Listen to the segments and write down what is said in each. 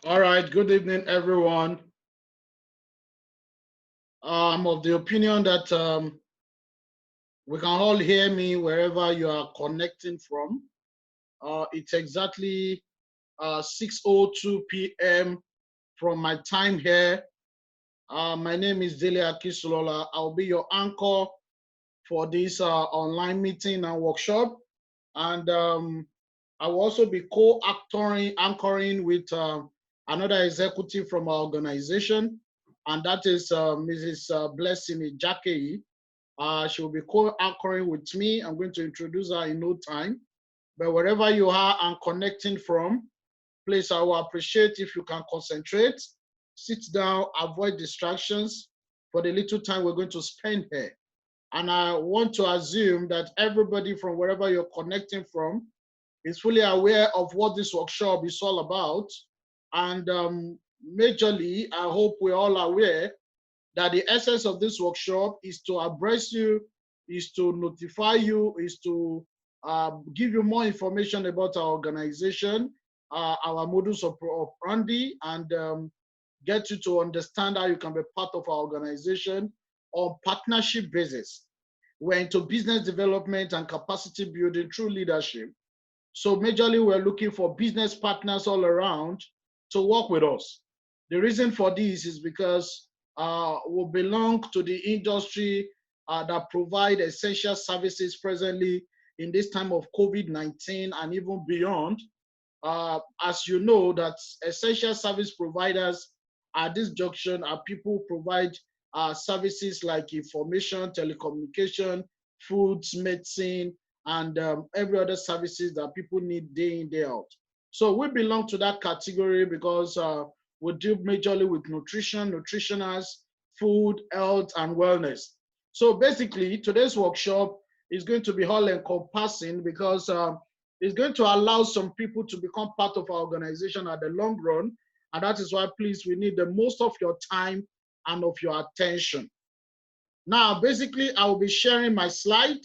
All right, good evening, everyone. I'm of the opinion that we can all hear me wherever you are connecting from. It's exactly 6:02 p.m. from my time here. My name is Dele Akisulola. I'll be your anchor for this online meeting and workshop. And I will also be anchoring with another executive from our organization, and that is Mrs. Blessing Ijakei. She will be co-anchoring with me. I'm going to introduce her in no time. But wherever you are and connecting from, please, I will appreciate if you can concentrate, sit down, avoid distractions for the little time we're going to spend here. And I want to assume that everybody from wherever you're connecting from is fully aware of what this workshop is all about. And majorly, I hope we're all aware that the essence of this workshop is to address you, is to notify you, is to give you more information about our organization, our modus operandi, and get you to understand how you can be part of our organization on partnership basis. We're into business development and capacity building through leadership. So majorly, we're looking for business partners all around to work with us. The reason for this is because we belong to the industry that provide essential services presently in this time of COVID-19 and even beyond. As you know, that essential service providers at this junction are people who provide services like information, telecommunication, foods, medicine, and every other services that people need day in, day out. So we belong to that category because we deal majorly with nutrition, nutritionals, food, health, and wellness. So basically, today's workshop is going to be all encompassing because it's going to allow some people to become part of our organization at the long run. And that is why, please, we need the most of your time and of your attention. Now, basically, I will be sharing my slide.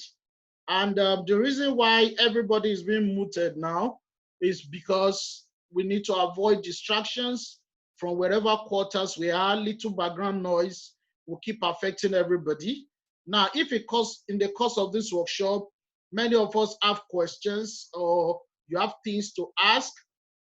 And the reason why everybody is being muted now is because we need to avoid distractions from wherever quarters we are. Little background noise will keep affecting everybody. Now, if it costs in the course of this workshop, many of us have questions or you have things to ask,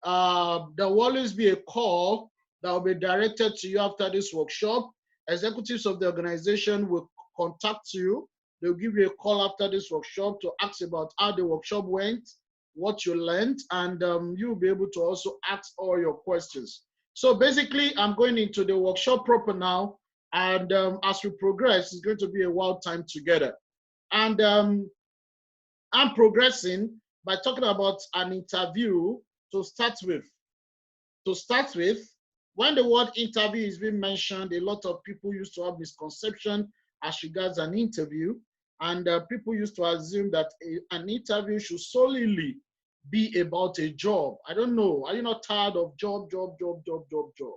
there will always be a call that will be directed to you after this workshop. Executives of the organization will contact you. They'll give you a call after this workshop to ask about how the workshop went, what you learned, and you'll be able to also ask all your questions. So basically, I'm going into the workshop proper now, and as we progress, it's going to be a wild time together. And I'm progressing by talking about an interview to start with. To start with, when the word interview is being mentioned, a lot of people used to have misconception as regards an interview, and people used to assume that an interview should solely be about a job. I don't know. Are you not tired of job, job, job, job, job, job?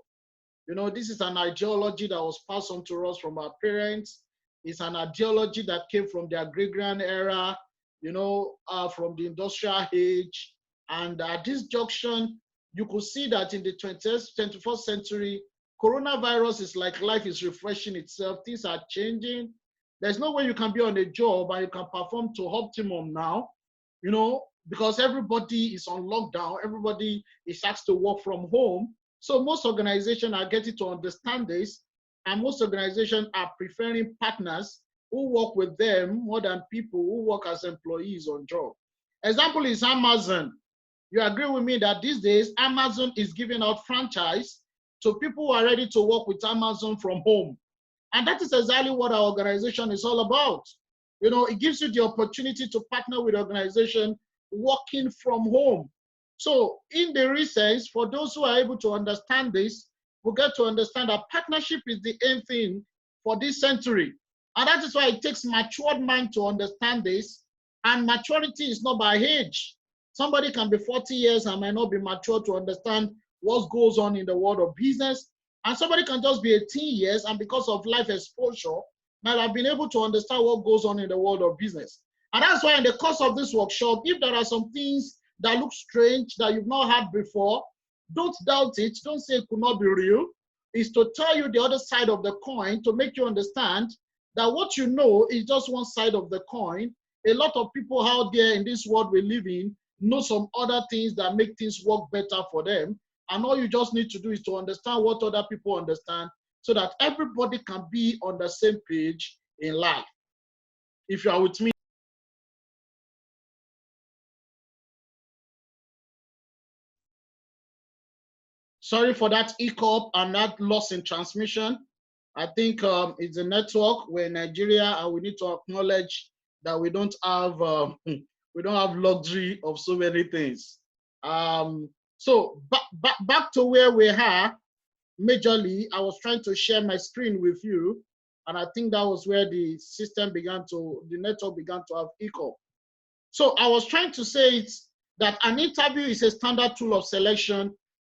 You know, this is an ideology that was passed on to us from our parents. It's an ideology that came from the agrarian era, from the industrial age. And at this junction, you could see that in the 20th, 21st century, coronavirus is like life is refreshing itself. Things are changing. There's no way you can be on a job and you can perform to optimum now, because everybody is on lockdown. Everybody is asked to work from home. So most organizations are getting to understand this, and most organizations are preferring partners who work with them more than people who work as employees on job. Example is Amazon. You agree with me that these days Amazon is giving out franchise to people who are ready to work with Amazon from home. And that is exactly what our organization is all about. It gives you the opportunity to partner with organization working from home. So in the research, for those who are able to understand this, we get to understand that partnership is the aim thing for this century. And that is why it takes matured mind to understand this. And maturity is not by age. Somebody can be 40 years and might not be mature to understand what goes on in the world of business. And somebody can just be 18 years and because of life exposure, might have been able to understand what goes on in the world of business. And that's why in the course of this workshop, if there are some things that look strange that you've not had before, Don't doubt it. Don't say it could not be real. It's to tell you the other side of the coin, to make you understand that what you know is just one side of the coin. A lot of people out there in this world we live in know some other things that make things work better for them. And all you just need to do is to understand what other people understand so that everybody can be on the same page in life. If you are with me. Sorry for that hiccup and that loss in transmission. I think it's a network. We're in Nigeria, and we need to acknowledge that we don't have luxury of so many things. So back to where we are. Majorly, I was trying to share my screen with you, and I think that was where the network began to have hiccup. So I was trying to say it's that an interview is a standard tool of selection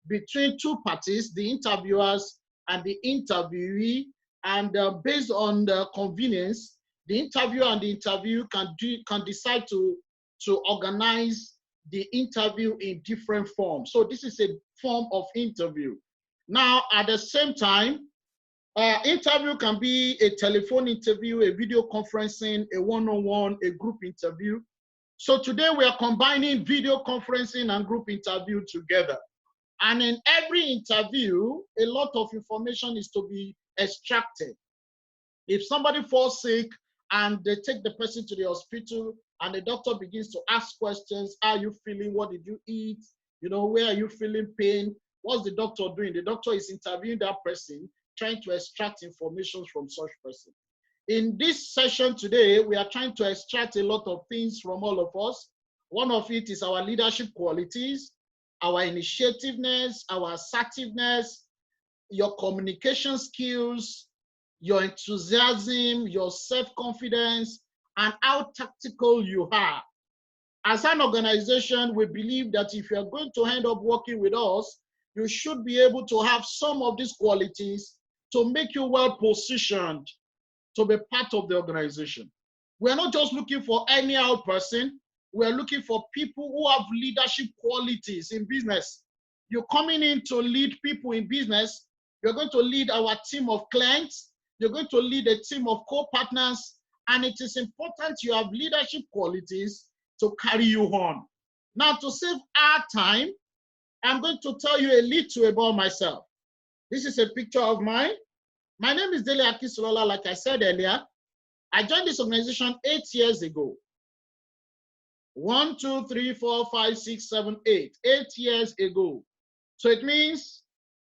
between two parties, the interviewers and the interviewee, and based on the convenience, the interviewer and the interview can decide to organize the interview in different forms. So this is a form of interview. Now, at the same time, interview can be a telephone interview, a video conferencing, a one-on-one, a group interview. So today we are combining video conferencing and group interview together. And in every interview, a lot of information is to be extracted. If somebody falls sick and they take the person to the hospital and the doctor begins to ask questions, how are you feeling? What did you eat? You know, where are you feeling pain? What's the doctor doing? The doctor is interviewing that person, trying to extract information from such person. In this session today, we are trying to extract a lot of things from all of us. One of it is our leadership qualities, our initiativeness, our assertiveness, your communication skills, your enthusiasm, your self-confidence, and how tactical you are. As an organization, we believe that if you're going to end up working with us, you should be able to have some of these qualities to make you well positioned to be part of the organization. We're not just looking for any old person. We're looking for people who have leadership qualities in business. You're coming in to lead people in business. You're going to lead our team of clients. You're going to lead a team of co-partners. And it is important you have leadership qualities to carry you on. Now, to save our time, I'm going to tell you a little about myself. This is a picture of mine. My name is Dele Akisolola, like I said earlier. I joined this organization 8 years ago. 1, 2, 3, 4, 5, 6, 7, 8. 8 years ago. So it means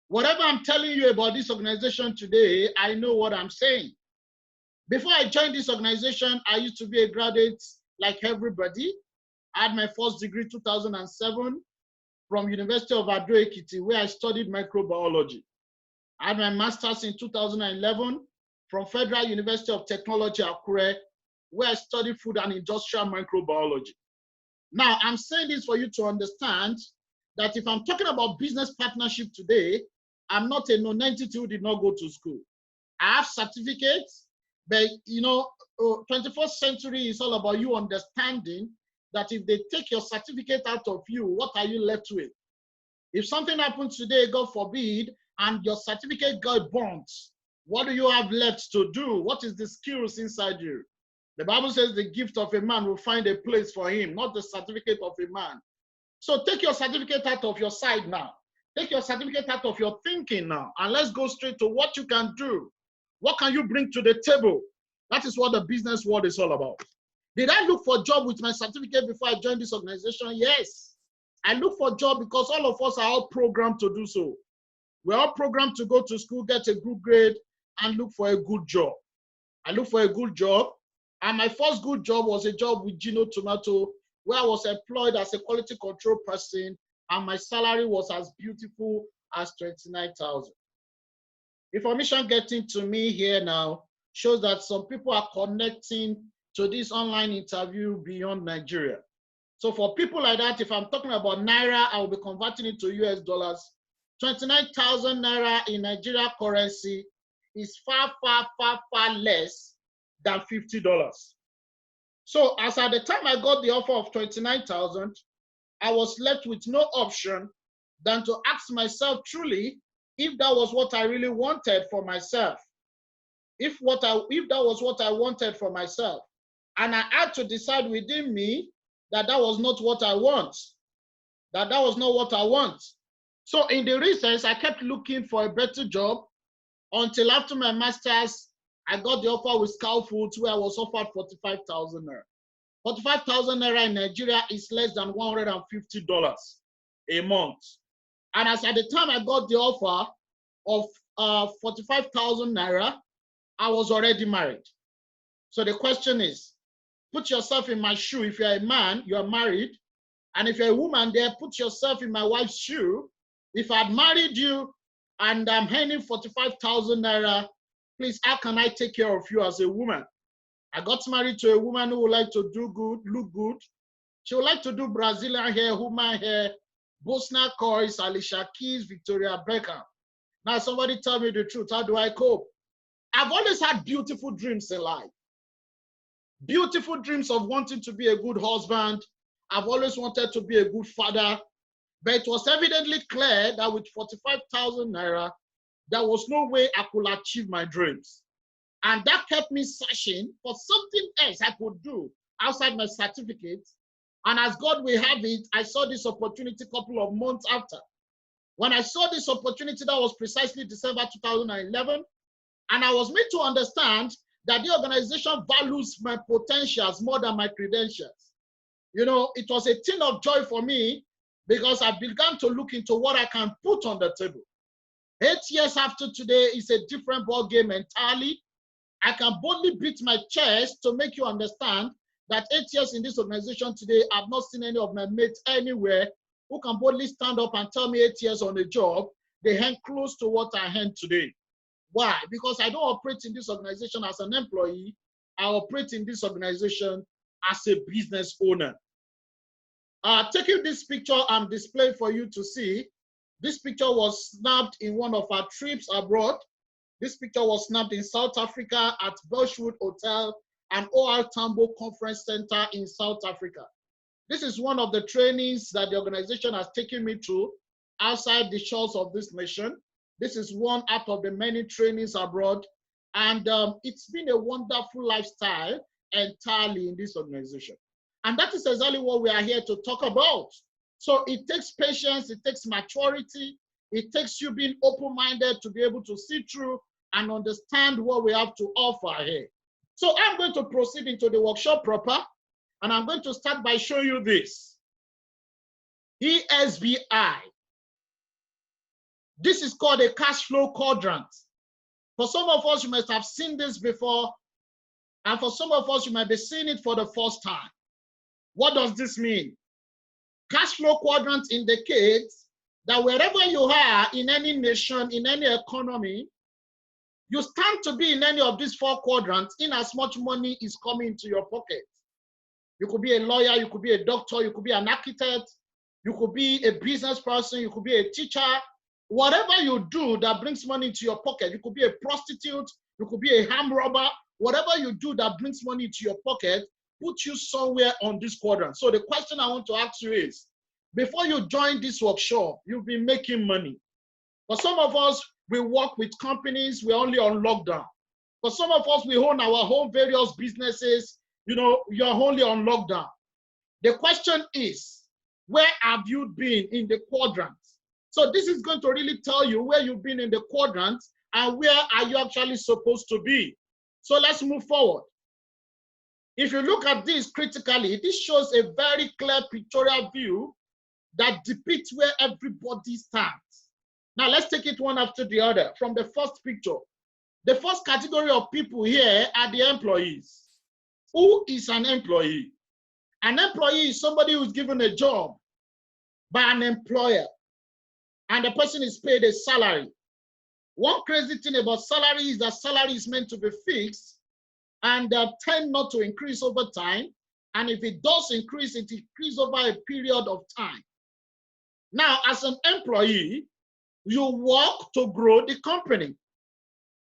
whatever I'm telling you about this organization today, I know what I'm saying. Before I joined this organization, I used to be a graduate like everybody. I had my first degree 2007 from University of Ado-Ekiti, where I studied microbiology. I had my master's in 2011 from Federal University of Technology, Akure, where I studied food and industrial microbiology. Now, I'm saying this for you to understand that if I'm talking about business partnership today, I'm not a known entity who did not go to school. I have certificates, but you know, 21st century is all about you understanding that if they take your certificate out of you, what are you left with? If something happens today, God forbid, and your certificate got burnt, what do you have left to do? What is the skills inside you? The Bible says the gift of a man will find a place for him, not the certificate of a man. So take your certificate out of your side now. Take your certificate out of your thinking now, and let's go straight to what you can do. What can you bring to the table? That is what the business world is all about. Did I look for a job with my certificate before I joined this organization? Yes. I look for a job because all of us are all programmed to do so. We're all programmed to go to school, get a good grade, and look for a good job. I look for a good job, and my first good job was a job with Gino Tomato, where I was employed as a quality control person, and my salary was as beautiful as 29,000. Information getting to me here now shows that some people are connecting to this online interview beyond Nigeria. So for people like that, if I'm talking about Naira, I will be converting it to US dollars. 29,000 Naira in Nigeria currency is far, far, far, far less than $50. So as at the time I got the offer of 29,000, I was left with no option than to ask myself truly if that was what I really wanted for myself. If that was what I wanted for myself. And I had to decide within me that that was not what I want. That was not what I want. So in the recess, I kept looking for a better job until after my master's, I got the offer with Scout Foods where I was offered 45,000 naira. 45,000 naira in Nigeria is less than $150 a month. And as at the time I got the offer of 45,000 naira, I was already married. So the question is, put yourself in my shoe. If you're a man, you are married. And if you're a woman there, put yourself in my wife's shoe. If I'd married you and I'm earning 45,000 naira, please, how can I take care of you as a woman? I got married to a woman who would like to do good, look good. She would like to do Brazilian hair, human hair, Bosna Coys, Alicia Keys, Victoria Beckham. Now somebody tell me the truth. How do I cope? I've always had beautiful dreams in life. Beautiful dreams of wanting to be a good husband. I've always wanted to be a good father. But it was evidently clear that with 45,000 naira, there was no way I could achieve my dreams. And that kept me searching for something else I could do outside my certificate. And as God will have it, I saw this opportunity a couple of months after. When I saw this opportunity, that was precisely December 2011, and I was made to understand that the organization values my potentials more than my credentials. You know, it was a thing of joy for me because I began to look into what I can put on the table. 8 years after today is a different ball game entirely. I can boldly beat my chest to make you understand that 8 years in this organization today, I've not seen any of my mates anywhere who can boldly stand up and tell me 8 years on a job, they earn close to what I earn today. Why? Because I don't operate in this organization as an employee. I operate in this organization as a business owner. Taking this picture I'm displaying for you to see, this picture was snapped in one of our trips abroad. This picture was snapped in South Africa at Bushwood Hotel and OR Tambo Conference Center in South Africa. This is one of the trainings that the organization has taken me to outside the shores of this nation. This is one out of the many trainings abroad. And it's been a wonderful lifestyle entirely in this organization. And that is exactly what we are here to talk about. So it takes patience, it takes maturity, it takes you being open-minded to be able to see through and understand what we have to offer here. So I'm going to proceed into the workshop proper, and I'm going to start by showing you this. ESBI. This is called a cash flow quadrant. For some of us, you must have seen this before, and for some of us, you might be seeing it for the first time. What does this mean? Cash flow quadrant indicates that wherever you are in any nation, in any economy, you stand to be in any of these four quadrants in as much money is coming into your pocket. You could be a lawyer, you could be a doctor, you could be an architect, you could be a business person, you could be a teacher. Whatever you do that brings money into your pocket, you could be a prostitute, you could be a armed robber, whatever you do that brings money into your pocket, put you somewhere on this quadrant. So the question I want to ask you is, before you join this workshop, you've been making money. For some of us, we work with companies, we're only on lockdown. For some of us, we own our own various businesses, you know, you're only on lockdown. The question is, where have you been in the quadrants? So this is going to really tell you where you've been in the quadrants and where are you actually supposed to be. So let's move forward. If you look at this critically, this shows a very clear pictorial view that depicts where everybody stands. Now let's take it one after the other. From the first picture, the first category of people here are the employees. Who is an employee? An employee is somebody who's given a job by an employer, and the person is paid a salary. One crazy thing about salary is that salary is meant to be fixed and tend not to increase over time. And if it does increase, it increases over a period of time. Now, as an employee, you work to grow the company.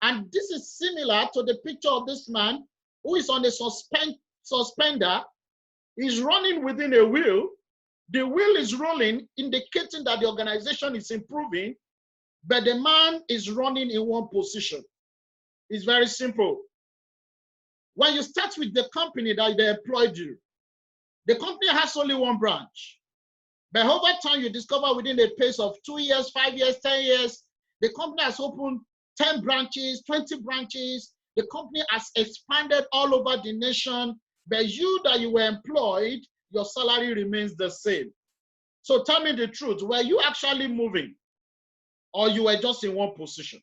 And this is similar to the picture of this man who is on a suspender. He's running within a wheel. The wheel is rolling, indicating that the organization is improving, but the man is running in one position. It's very simple. When you start with the company that they employed you, the company has only one branch. But over time, you discover within a pace of 2 years, 5 years, 10 years, the company has opened 10 branches, 20 branches. The company has expanded all over the nation. But you that you were employed, your salary remains the same. So tell me the truth. Were you actually moving, or you were just in one position?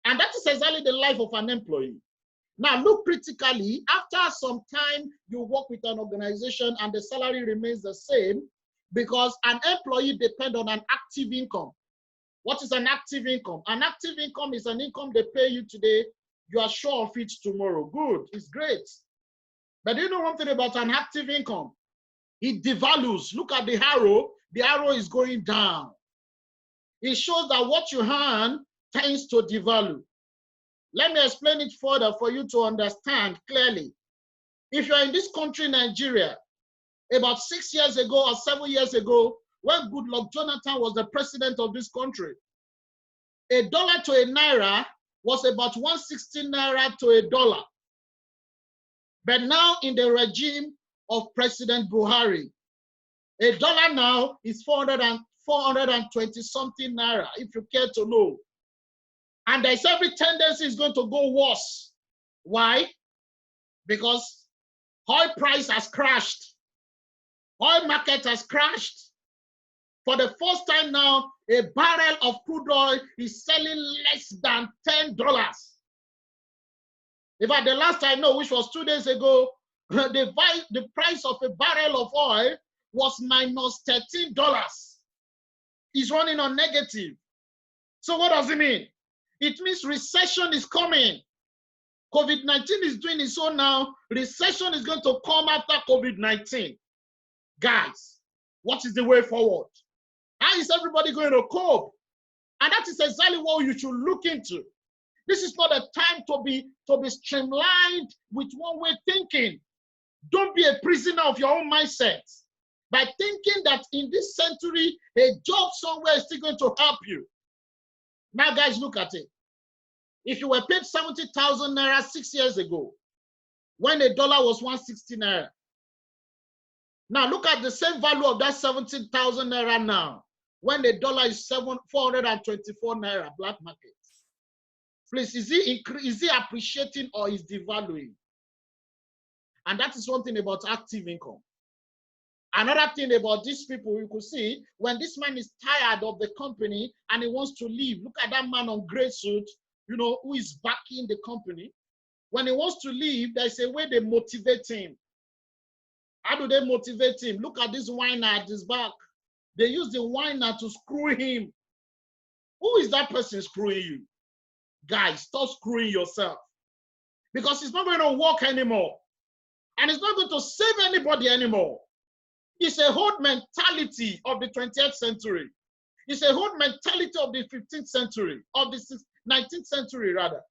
And that is exactly the life of an employee. Now look critically. After some time, you work with an organization and the salary remains the same, because an employee depends on an active income. What is an active income? An active income is an income they pay you today. You are sure of it tomorrow. Good, it's great. But do you know one thing about an active income? It devalues. Look at the arrow. The arrow is going down. It shows that what you earn tends to devalue. Let me explain it further for you to understand clearly. If you're in this country, Nigeria, about 6 years ago or 7 years ago, when Goodluck Jonathan was the president of this country, $1 to a naira was about 160 naira to $1. But now in the regime of President Buhari, $1 now is 420 something naira, if you care to know. And there's every tendency is going to go worse. Why? Because oil price has crashed. Oil market has crashed. For the first time now, a barrel of crude oil is selling less than $10. In fact, the last I know, which was 2 days ago, the price of a barrel of oil was minus $13. It's running on negative. So what does it mean? It means recession is coming. COVID-19 is doing its own now. Recession is going to come after COVID-19. Guys, what is the way forward? How is everybody going to cope? And that is exactly what you should look into. This is not a time to be streamlined with one-way thinking. Don't be a prisoner of your own mindset by thinking that in this century, a job somewhere is still going to help you. Now, guys, look at it. If you were paid 70,000 naira 6 years ago, when $1 was 160 naira, now look at the same value of that 17,000 naira now, when $1 is 424 naira black market. Please, is he appreciating or is devaluing? And that is one thing about active income. Another thing about these people, you could see, when this man is tired of the company and he wants to leave, look at that man on gray suit, who is backing the company. When he wants to leave, there's a way they motivate him. How do they motivate him? Look at this whiner at his back. They use the whiner to screw him. Who is that person screwing you? Guys, stop screwing yourself. Because it's not going to work anymore. And it's not going to save anybody anymore. It's a whole mentality of the 20th century. It's a whole mentality of the 15th century, of the 19th century rather.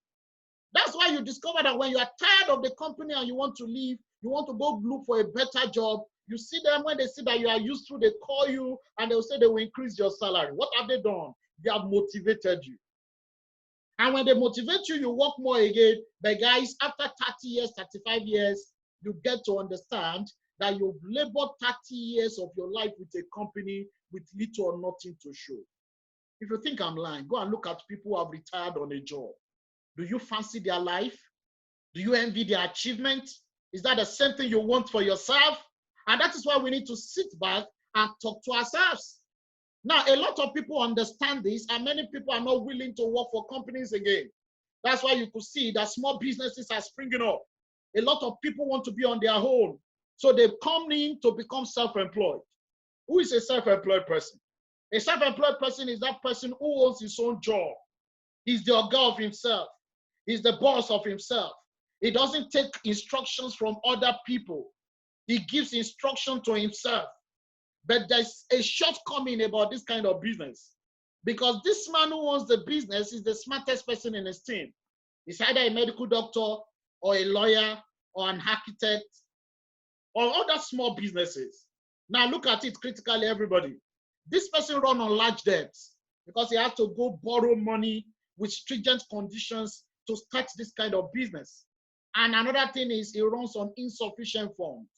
That's why you discover that when you are tired of the company and you want to leave, you want to go look for a better job, you see them, when they see that you are useful, they call you and they'll say they will increase your salary. What have they done? They have motivated you. And when they motivate you, you work more again. But guys, after 30 years, 35 years, you get to understand that you've labored 30 years of your life with a company with little or nothing to show. If you think I'm lying, go and look at people who have retired on a job. Do you fancy their life? Do you envy their achievement? Is that the same thing you want for yourself? And that is why we need to sit back and talk to ourselves. Now, a lot of people understand this, and many people are not willing to work for companies again. That's why you could see that small businesses are springing up. A lot of people want to be on their own. So they come in to become self-employed. Who is a self-employed person? A self-employed person is that person who owns his own job. He's the ọ̀gá of himself. He's the boss of himself. He doesn't take instructions from other people. He gives instruction to himself. But there's a shortcoming about this kind of business, because this man who owns the business is the smartest person in his team. He's either a medical doctor or a lawyer or an architect or other small businesses. Now look at it critically, everybody. This person run on large debts because he has to go borrow money with stringent conditions to start this kind of business. And another thing is he runs on insufficient funds.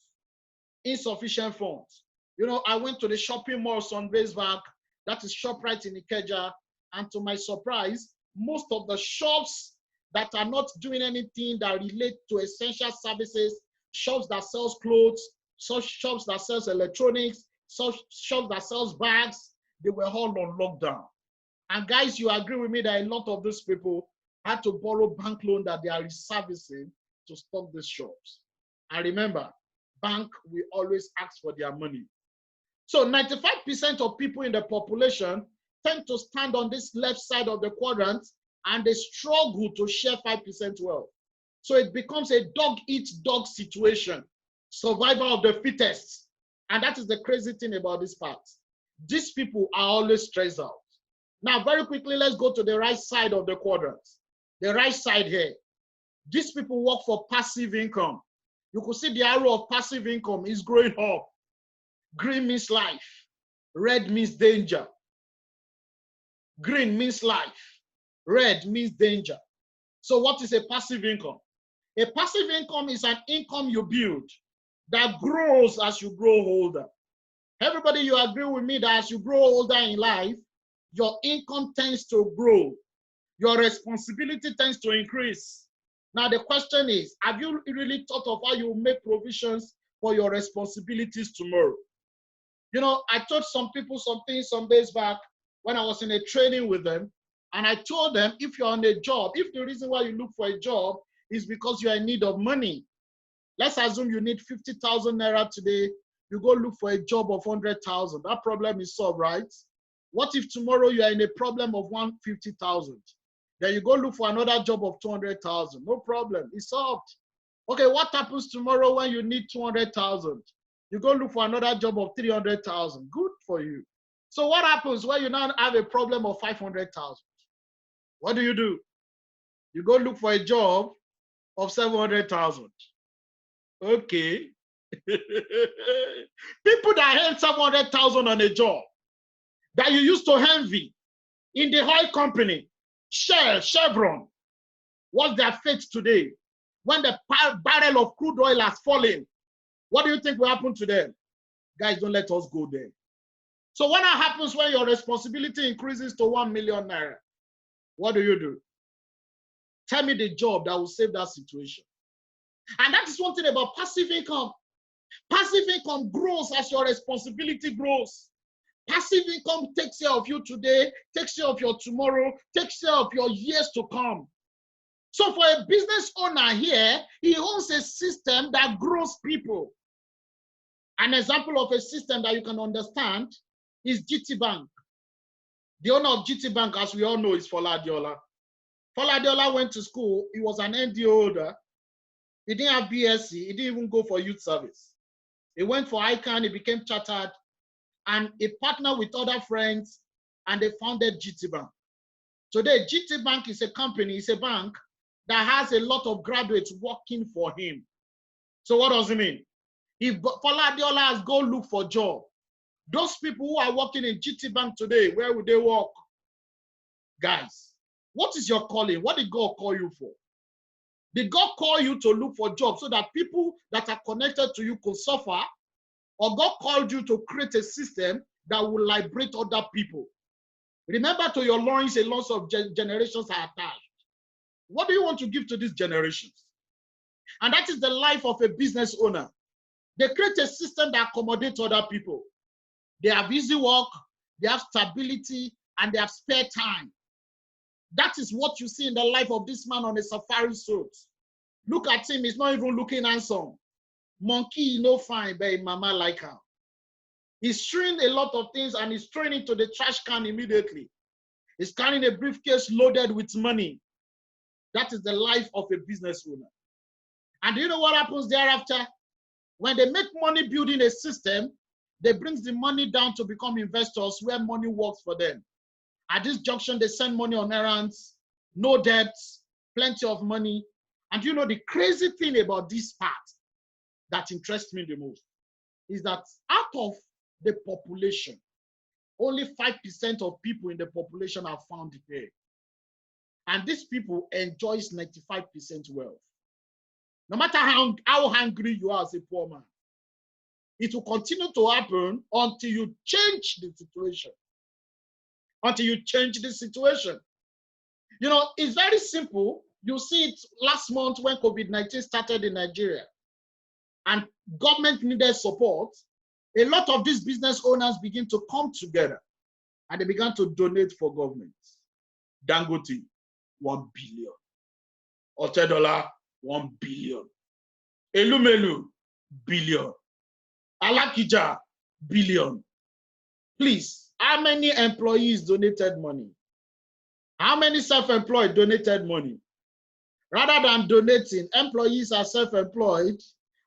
Insufficient funds. You know, I went to the shopping mall some days back, that is ShopRite in Ikeja, and to my surprise, most of the shops that are not doing anything that relate to essential services, shops that sells clothes, shops that sells electronics, shops that sells bags, they were all on lockdown. And guys, you agree with me that a lot of these people had to borrow bank loan that they are reservicing to stock these shops. And remember, bank will always ask for their money. So 95% of people in the population tend to stand on this left side of the quadrant and they struggle to share 5% wealth. So it becomes a dog-eat-dog situation, survival of the fittest. And that is the crazy thing about this part. These people are always stressed out. Now, very quickly, let's go to the right side of the quadrant. The right side here. These people work for passive income. You could see the arrow of passive income is growing up. Green means life. Red means danger. Green means life. Red means danger. So what is a passive income? A passive income is an income you build that grows as you grow older. Everybody, you agree with me that as you grow older in life, your income tends to grow. Your responsibility tends to increase. Now the question is, have you really thought of how you make provisions for your responsibilities tomorrow? You know, I told some people something some days back when I was in a training with them, and I told them, if you're on a job, if the reason why you look for a job is because you're in need of money, let's assume you need 50,000 naira today, you go look for a job of 100,000. That problem is solved, right? What if tomorrow you are in a problem of 150,000? Then you go look for another job of 200,000. No problem, it's solved. Okay, what happens tomorrow when you need 200,000? You go look for another job of 300,000. Good for you. So what happens when you now have a problem of 500,000? What do? You go look for a job of 700,000. Okay. People that earn 700,000 on a job that you used to envy in the oil company, Shell, Chevron, what's their fate today? When the barrel of crude oil has fallen, what do you think will happen to them? Guys, don't let us go there. So what happens when your responsibility increases to 1 million naira? What do? Tell me the job that will save that situation. And that is one thing about passive income. Passive income grows as your responsibility grows. Passive income takes care of you today, takes care of your tomorrow, takes care of your years to come. So for a business owner here, he owns a system that grows people. An example of a system that you can understand is GT Bank. The owner of GT Bank, as we all know, is Fola Adiola. Fola Adiola went to school. He was an NDO holder. He didn't have BSc. He didn't even go for youth service. He went for ICANN. He became chartered. And he partnered with other friends, and they founded GT Bank. Today, GT Bank is a company, it's a bank that has a lot of graduates working for him. So what does it mean? If Fola Adiola has go look for a job, those people who are working in GT Bank today, where would they work? Guys, what is your calling? What did God call you for? Did God call you to look for jobs so that people that are connected to you could suffer? Or God called you to create a system that will liberate other people? Remember, to your loins, a lot of generations are attached. What do you want to give to these generations? And that is the life of a business owner. They create a system that accommodates other people. They have easy work, they have stability, and they have spare time. That is what you see in the life of this man on a safari suit. Look at him, he's not even looking handsome. Monkey, no fine, but mama like him. He's throwing a lot of things and he's throwing it to the trash can immediately. He's carrying a briefcase loaded with money. That is the life of a business owner. And do you know what happens thereafter? When they make money building a system, they bring the money down to become investors where money works for them. At this junction, they send money on errands, no debts, plenty of money. And you know the crazy thing about this part that interests me the most? is that out of the population, only 5% of people in the population are found here. And these people enjoys 95% wealth. No matter how hungry you are as a poor man, it will continue to happen until you change the situation. Until you change the situation. You know, it's very simple. You see it last month when COVID-19 started in Nigeria and government needed support. A lot of these business owners begin to come together and they began to donate for government. Dangote, 1 billion. Otedola, 1 billion. Elumelu, billion. Alakija, billion. Please, how many employees donated money? How many self-employed donated money? Rather than donating, employees are self-employed,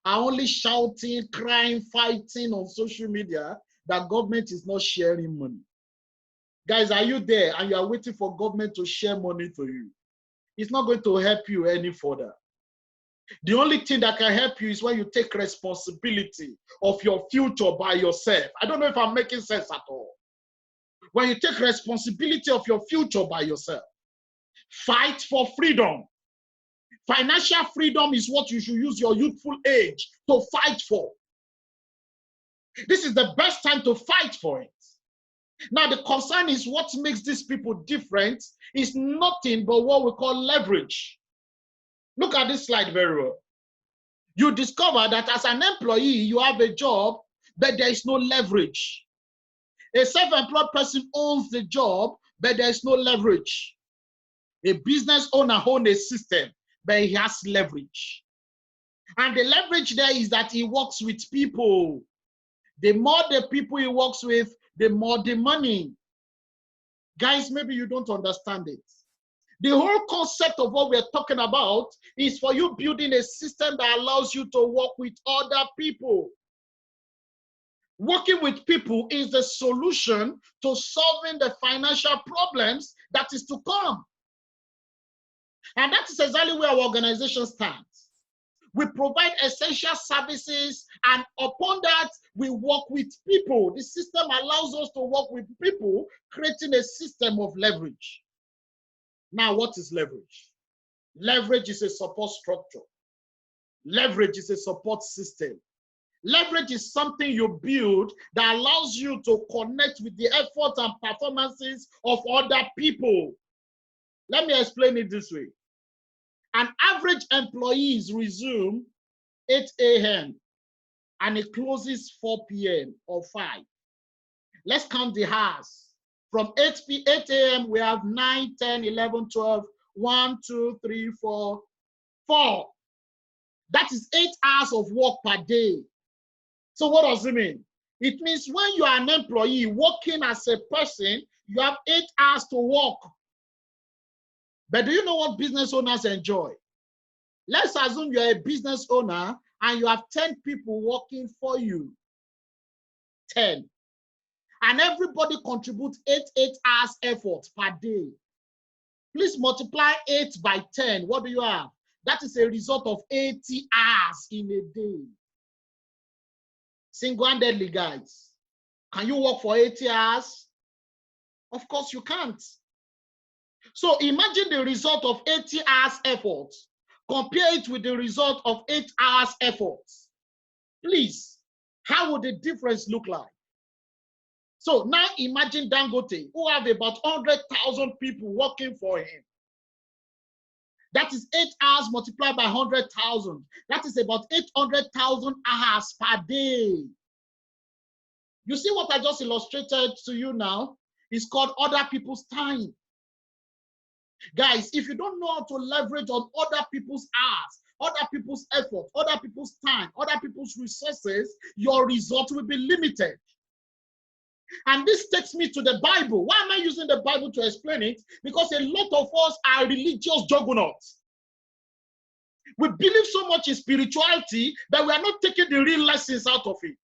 are only shouting, crying, fighting on social media that government is not sharing money. Guys, are you there and you are waiting for government to share money to you? It's not going to help you any further. The only thing that can help you is when you take responsibility of your future by yourself. I don't know if I'm making sense at all. When you take responsibility of your future by yourself, fight for freedom. Financial freedom is what you should use your youthful age to fight for. This is the best time to fight for it. Now, the concern is what makes these people different is nothing but what we call leverage. Look at this slide very well. You discover that as an employee, you have a job, but there is no leverage. A self-employed person owns the job, but there is no leverage. A business owner owns a system, but he has leverage. And the leverage there is that he works with people. The more the people he works with, the more the money. Guys, maybe you don't understand it. The whole concept of what we're talking about is for you building a system that allows you to work with other people. Working with people is the solution to solving the financial problems that is to come. And that is exactly where our organization stands. We provide essential services, and upon that, we work with people. The system allows us to work with people, creating a system of leverage. Now, what is leverage? Leverage is a support structure. Leverage is a support system. Leverage is something you build that allows you to connect with the efforts and performances of other people. Let me explain it this way. An average employee is resumed 8 a.m. and it closes 4 p.m. or 5. Let's count the hours. From 8 a.m. we have 9, 10, 11, 12, 1, 2, 3, 4, 4. That is 8 hours of work per day. So what does it mean? It means when you are an employee working as a person, you have 8 hours to work. But do you know what business owners enjoy? Let's assume you're a business owner and you have 10 people working for you. 10. And everybody contributes 8 hours effort per day. Please multiply 8 by 10. What do you have? That is a result of 80 hours in a day. Single-handedly, guys. Can you work for 80 hours? Of course you can't. So imagine the result of 80 hours effort. Compare it with the result of 8 hours effort. Please, how would the difference look like? So now imagine Dangote, who have about 100,000 people working for him. That is 8 hours multiplied by 100,000. That is about 800,000 hours per day. You see what I just illustrated to you now? It's called other people's time. Guys, if you don't know how to leverage on other people's hours, other people's effort, other people's time, other people's resources, your result will be limited. And this takes me to the Bible. Why am I using the Bible to explain it? Because a lot of us are religious juggernauts. We believe so much in spirituality that we are not taking the real lessons out of it.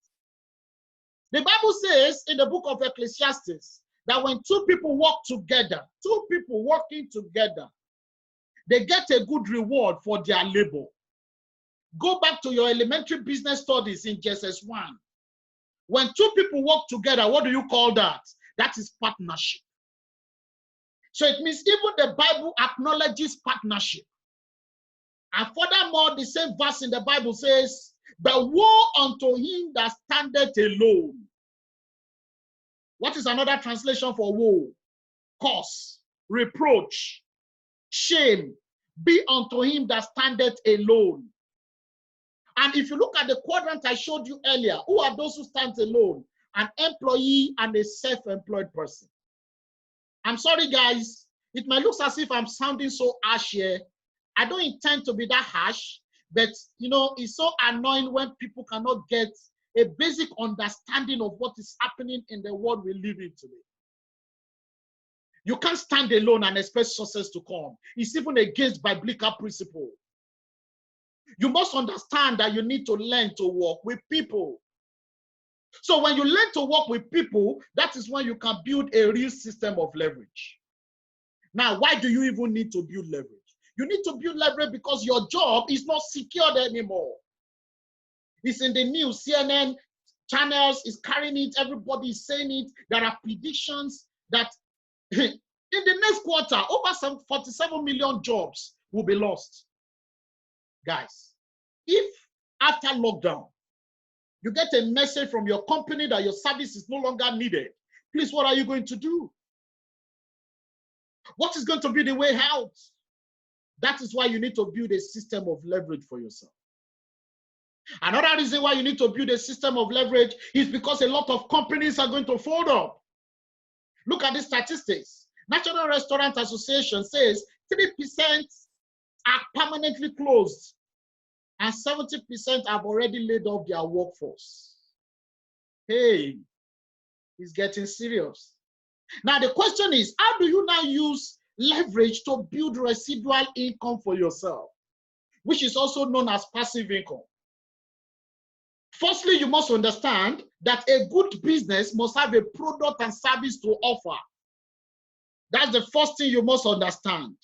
The Bible says in the book of Ecclesiastes that when two people work together, two people working together, they get a good reward for their labor. Go back to your elementary business studies in Genesis 1. When two people work together, what do you call that? That is partnership. So it means even the Bible acknowledges partnership. And furthermore, the same verse in the Bible says, "But woe unto him that standeth alone." What is another translation for woe? Curse, reproach, shame be unto him that standeth alone. And if you look at the quadrant I showed you earlier, who are those who stand alone? An employee and a self-employed person. I'm sorry, guys. It might look as if I'm sounding so harsh here. I don't intend to be that harsh, but you know, it's so annoying when people cannot get a basic understanding of what is happening in the world we live in today. You can't stand alone and expect success to come. It's even against biblical principle. You must understand that you need to learn to work with people. So when you learn to work with people, that is when you can build a real system of leverage. Now, why do you even need to build leverage? You need to build leverage because your job is not secured anymore. It's in the news, CNN channels is carrying it, everybody is saying it. There are predictions that in the next quarter, over 47 million jobs will be lost. Guys, if after lockdown, you get a message from your company that your service is no longer needed, please, what are you going to do? What is going to be the way out? That is why you need to build a system of leverage for yourself. Another reason why you need to build a system of leverage is because a lot of companies are going to fold up. Look at the statistics. National Restaurant Association says 3% are permanently closed and 70% have already laid off their workforce. Hey, it's getting serious. Now the question is, how do you now use leverage to build residual income for yourself, which is also known as passive income? Firstly, you must understand that a good business must have a product and service to offer. That's the first thing you must understand.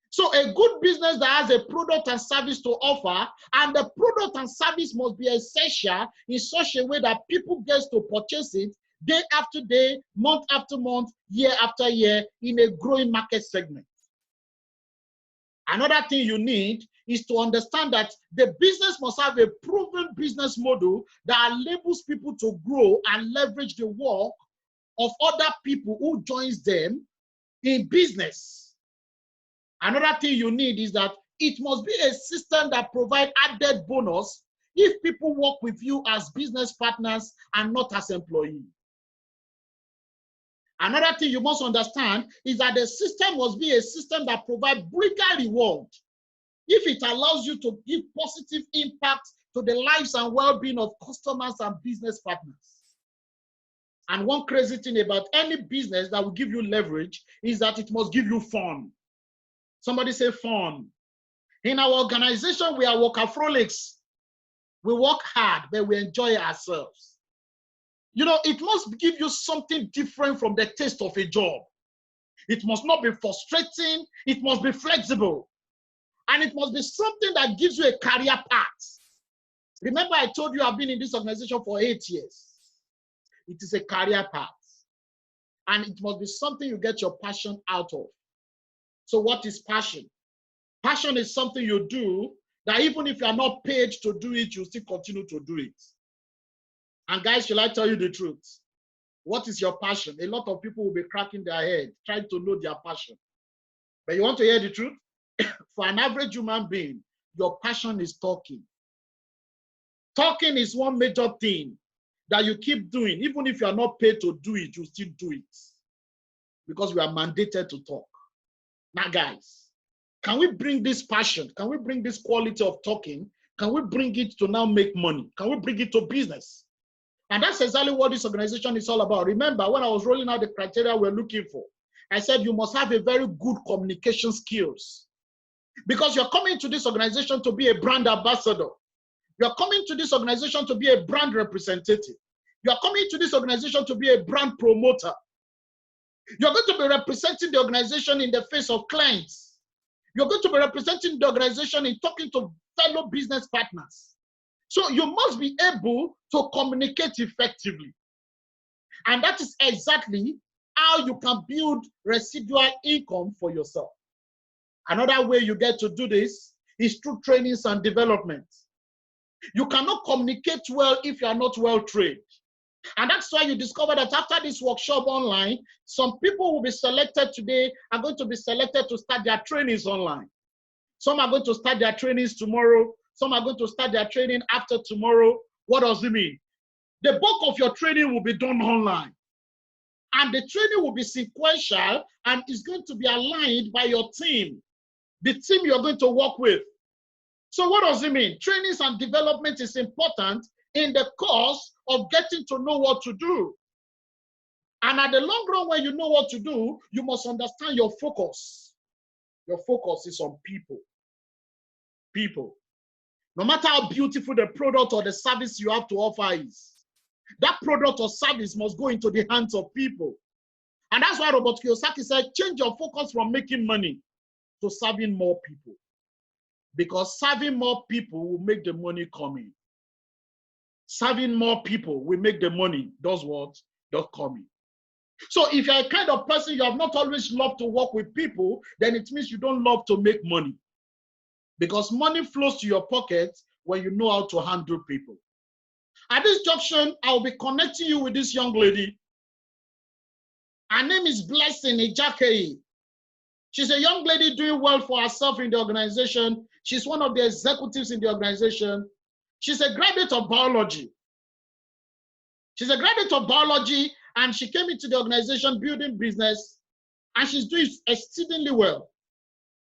So a good business that has a product and service to offer, and the product and service must be essential in such a way that people get to purchase it day after day, month after month, year after year in a growing market segment. Another thing you need is to understand that the business must have a proven business model that enables people to grow and leverage the work of other people who joins them in business. Another thing you need is that it must be a system that provides added bonus if people work with you as business partners and not as employees. Another thing you must understand is that the system must be a system that provides bigger reward if it allows you to give positive impact to the lives and well-being of customers and business partners. And one crazy thing about any business that will give you leverage is that it must give you fun. Somebody say fun. In our organization, we are workaholics. We work hard, but we enjoy ourselves. You know, it must give you something different from the taste of a job. It must not be frustrating. It must be flexible. And it must be something that gives you a career path. Remember, I told you I've been in this organization for 8 years. It is a career path. And it must be something you get your passion out of. So what is passion? Passion is something you do that even if you are not paid to do it, you still continue to do it. And guys, shall I tell you the truth? What is your passion? A lot of people will be cracking their head, trying to know their passion. But you want to hear the truth? For an average human being, your passion is talking. Talking is one major thing that you keep doing. Even if you are not paid to do it, you still do it. Because we are mandated to talk. Now, guys, can we bring this passion? Can we bring this quality of talking? Can we bring it to now make money? Can we bring it to business? And that's exactly what this organization is all about. Remember, when I was rolling out the criteria we're looking for, I said you must have a very good communication skills. Because you're coming to this organization to be a brand ambassador. You're coming to this organization to be a brand representative. You're coming to this organization to be a brand promoter. You're going to be representing the organization in the face of clients. You're going to be representing the organization in talking to fellow business partners. So you must be able to communicate effectively. And that is exactly how you can build residual income for yourself. Another way you get to do this is through trainings and development. You cannot communicate well if you are not well trained. And that's why you discover that after this workshop online, some people will be selected today, are going to be selected to start their trainings online. Some are going to start their trainings tomorrow. Some are going to start their training after tomorrow. What does it mean? The bulk of your training will be done online. And the training will be sequential and is going to be aligned by your team, the team you're going to work with. So what does it mean? Trainings and development is important in the course of getting to know what to do. And at the long run, when you know what to do, you must understand your focus. Your focus is on people. People. No matter how beautiful the product or the service you have to offer is, that product or service must go into the hands of people. And that's why Robert Kiyosaki said, change your focus from making money to serving more people. Because serving more people will make the money come in. Serving more people will make the money, does what? Does come in. So if you're a kind of person you have not always loved to work with people, then it means you don't love to make money. Because money flows to your pocket when you know how to handle people. At this junction, I'll be connecting you with this young lady. Her name is Blessing Ejake. She's a young lady doing well for herself in the organization. She's one of the executives in the organization. She's a graduate of biology. She's a graduate of biology, and she came into the organization building business, and she's doing exceedingly well.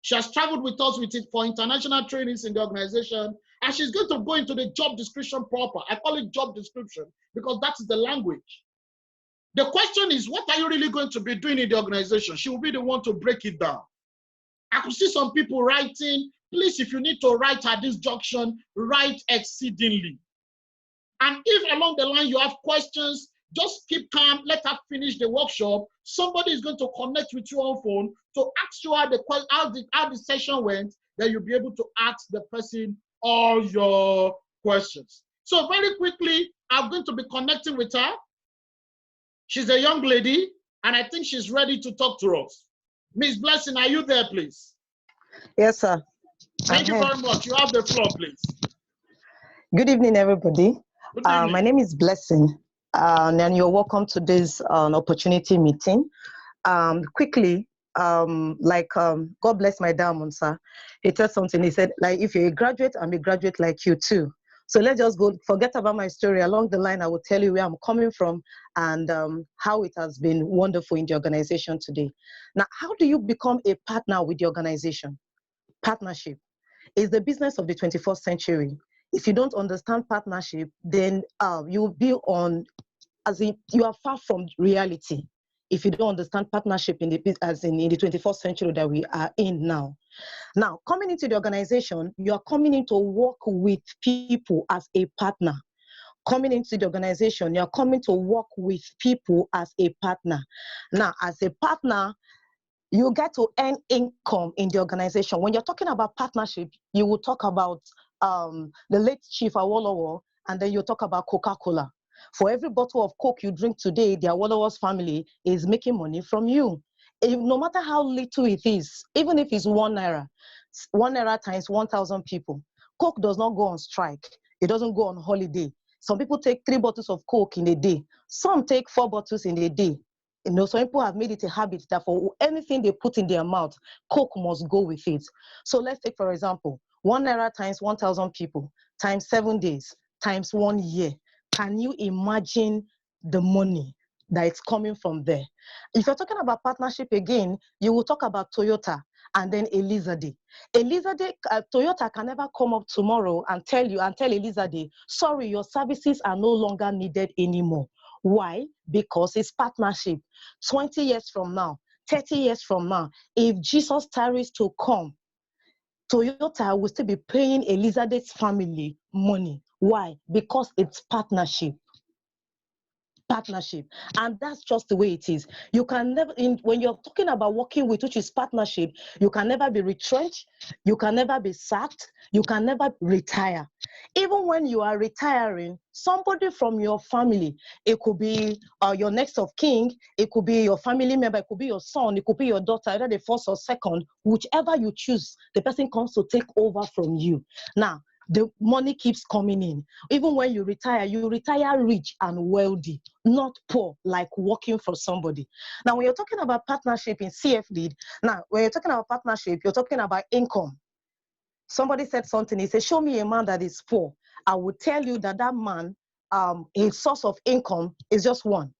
She has traveled with us for international trainings in the organization, and she's going to go into the job description proper. I call it job description because that is the language. The question is, what are you really going to be doing in the organization? She will be the one to break it down. I could see some people writing, please, if you need to write at this junction, write exceedingly. And if along the line you have questions, just keep calm, let her finish the workshop. Somebody is going to connect with you on phone to ask you how the session went, then you'll be able to ask the person all your questions. So very quickly, I'm going to be connecting with her. She's a young lady, and I think she's ready to talk to us. Miss Blessing, are you there, please? Yes, sir. Thank you very much. You have the floor, please. Good evening, everybody. Good evening. My name is Blessing, and you're welcome to this opportunity meeting. Quickly, God bless my diamond, sir. He said something. He said, like, if you're a graduate, I'm a graduate like you too. So let's just go, forget about my story. Along the line, I will tell you where I'm coming from and how it has been wonderful in the organization today. Now, how do you become a partner with the organization? Partnership is the business of the 21st century. If you don't understand partnership, then you will be on, as in, you are far from reality. If you don't understand partnership in the 21st century that we are in now. Now, coming into the organization, you are coming in to work with people as a partner. Coming into the organization, you are coming to work with people as a partner. Now, as a partner, you get to earn income in the organization. When you're talking about partnership, you will talk about the late Chief Awolowo, and then you talk about Coca-Cola. For every bottle of Coke you drink today, the Awolowo's family is making money from you. No matter how little it is, even if it's 1 naira, 1 naira times 1,000 people. Coke does not go on strike. It doesn't go on holiday. Some people take 3 bottles of Coke in a day. Some take 4 bottles in a day. You know, some people have made it a habit that for anything they put in their mouth, Coke must go with it. So let's take, for example, 1 naira times 1,000 people, times 7 days, times 1 year. Can you imagine the money that is coming from there? If you're talking about partnership again, you will talk about Toyota and then Elizade. Toyota can never come up tomorrow and tell Elizade, sorry, your services are no longer needed anymore. Why? Because it's partnership. 20 years from now, 30 years from now, if Jesus tarries to come, Toyota will still be paying Elizade's family money. Why? Because it's partnership. Partnership. And that's just the way it is. You can never, when you're talking about working with, which is partnership, you can never be retrenched, you can never be sacked, you can never retire. Even when you are retiring, somebody from your family, it could be your next of kin, it could be your family member, it could be your son, it could be your daughter, either the first or second, whichever you choose, the person comes to take over from you. Now, the money keeps coming in. Even when you retire rich and wealthy, not poor, like working for somebody. Now, when you're talking about partnership in CFD, now, when you're talking about partnership, you're talking about income. Somebody said something, he said, show me a man that is poor. I will tell you that that man, his source of income is just one.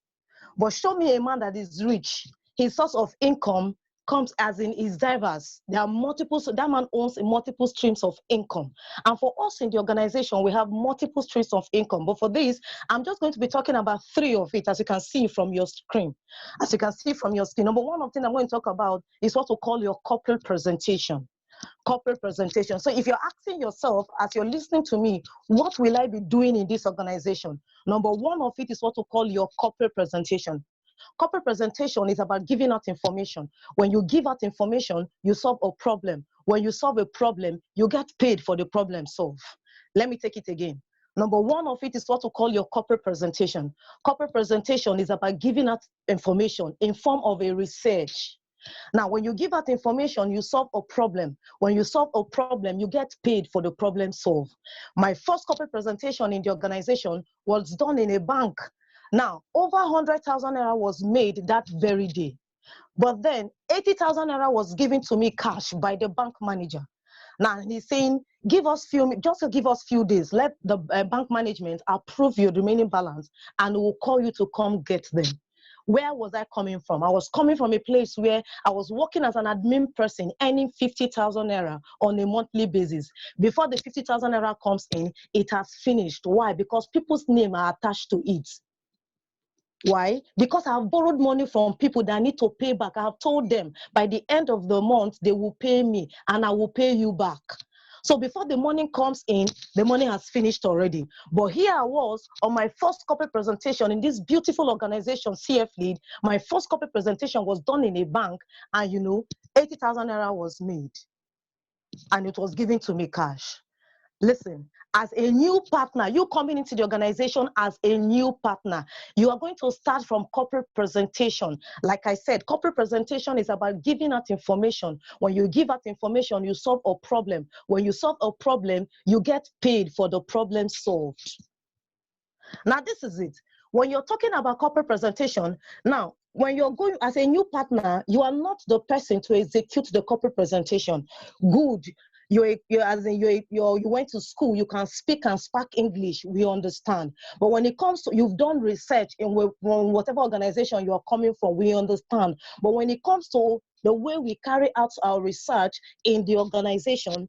But show me a man that is rich, his source of income comes as in is diverse. There are multiple, so that man owns multiple streams of income. And for us in the organization, we have multiple streams of income. But for this, I'm just going to be talking about 3 of it, as you can see from your screen. As you can see from your screen, number one of thing I'm going to talk about is what we call your corporate presentation. Corporate presentation. So if you're asking yourself, as you're listening to me, what will I be doing in this organization? Number one of it is what we call your corporate presentation. Corporate presentation is about giving out information. When you give out information, you solve a problem. When you solve a problem, you get paid for the problem solved. Let me take it again. Number one of it is what we call your corporate presentation. Corporate presentation is about giving out information in form of a research. Now, when you give out information, you solve a problem. When you solve a problem, you get paid for the problem solved. My first corporate presentation in the organization was done in a bank. Now, over 100,000 naira was made that very day. But then 80,000 naira was given to me cash by the bank manager. Now he's saying, just give us few days. Let the bank management approve your remaining balance and we'll call you to come get them. Where was I coming from? I was coming from a place where I was working as an admin person, earning 50,000 naira on a monthly basis. Before the 50,000 naira comes in, it has finished. Why? Because people's names are attached to it. Why? Because I have borrowed money from people that I need to pay back. I have told them by the end of the month, they will pay me and I will pay you back. So before the money comes in, the money has finished already. But here I was on my first corporate presentation in this beautiful organization, CF Lead. My first corporate presentation was done in a bank and 80,000 naira was made and it was given to me cash. Listen, as a new partner, you coming into the organization as a new partner, you are going to start from corporate presentation. Like I said, corporate presentation is about giving out information. When you give out information, you solve a problem. When you solve a problem, you get paid for the problem solved. Now, this is it. When you're talking about corporate presentation, now, when you're going as a new partner, you are not the person to execute the corporate presentation. Good. You went to school, you can speak and spark English, we understand. But when it comes to, you've done research in whatever organization you are coming from, we understand. But when it comes to the way we carry out our research in the organization,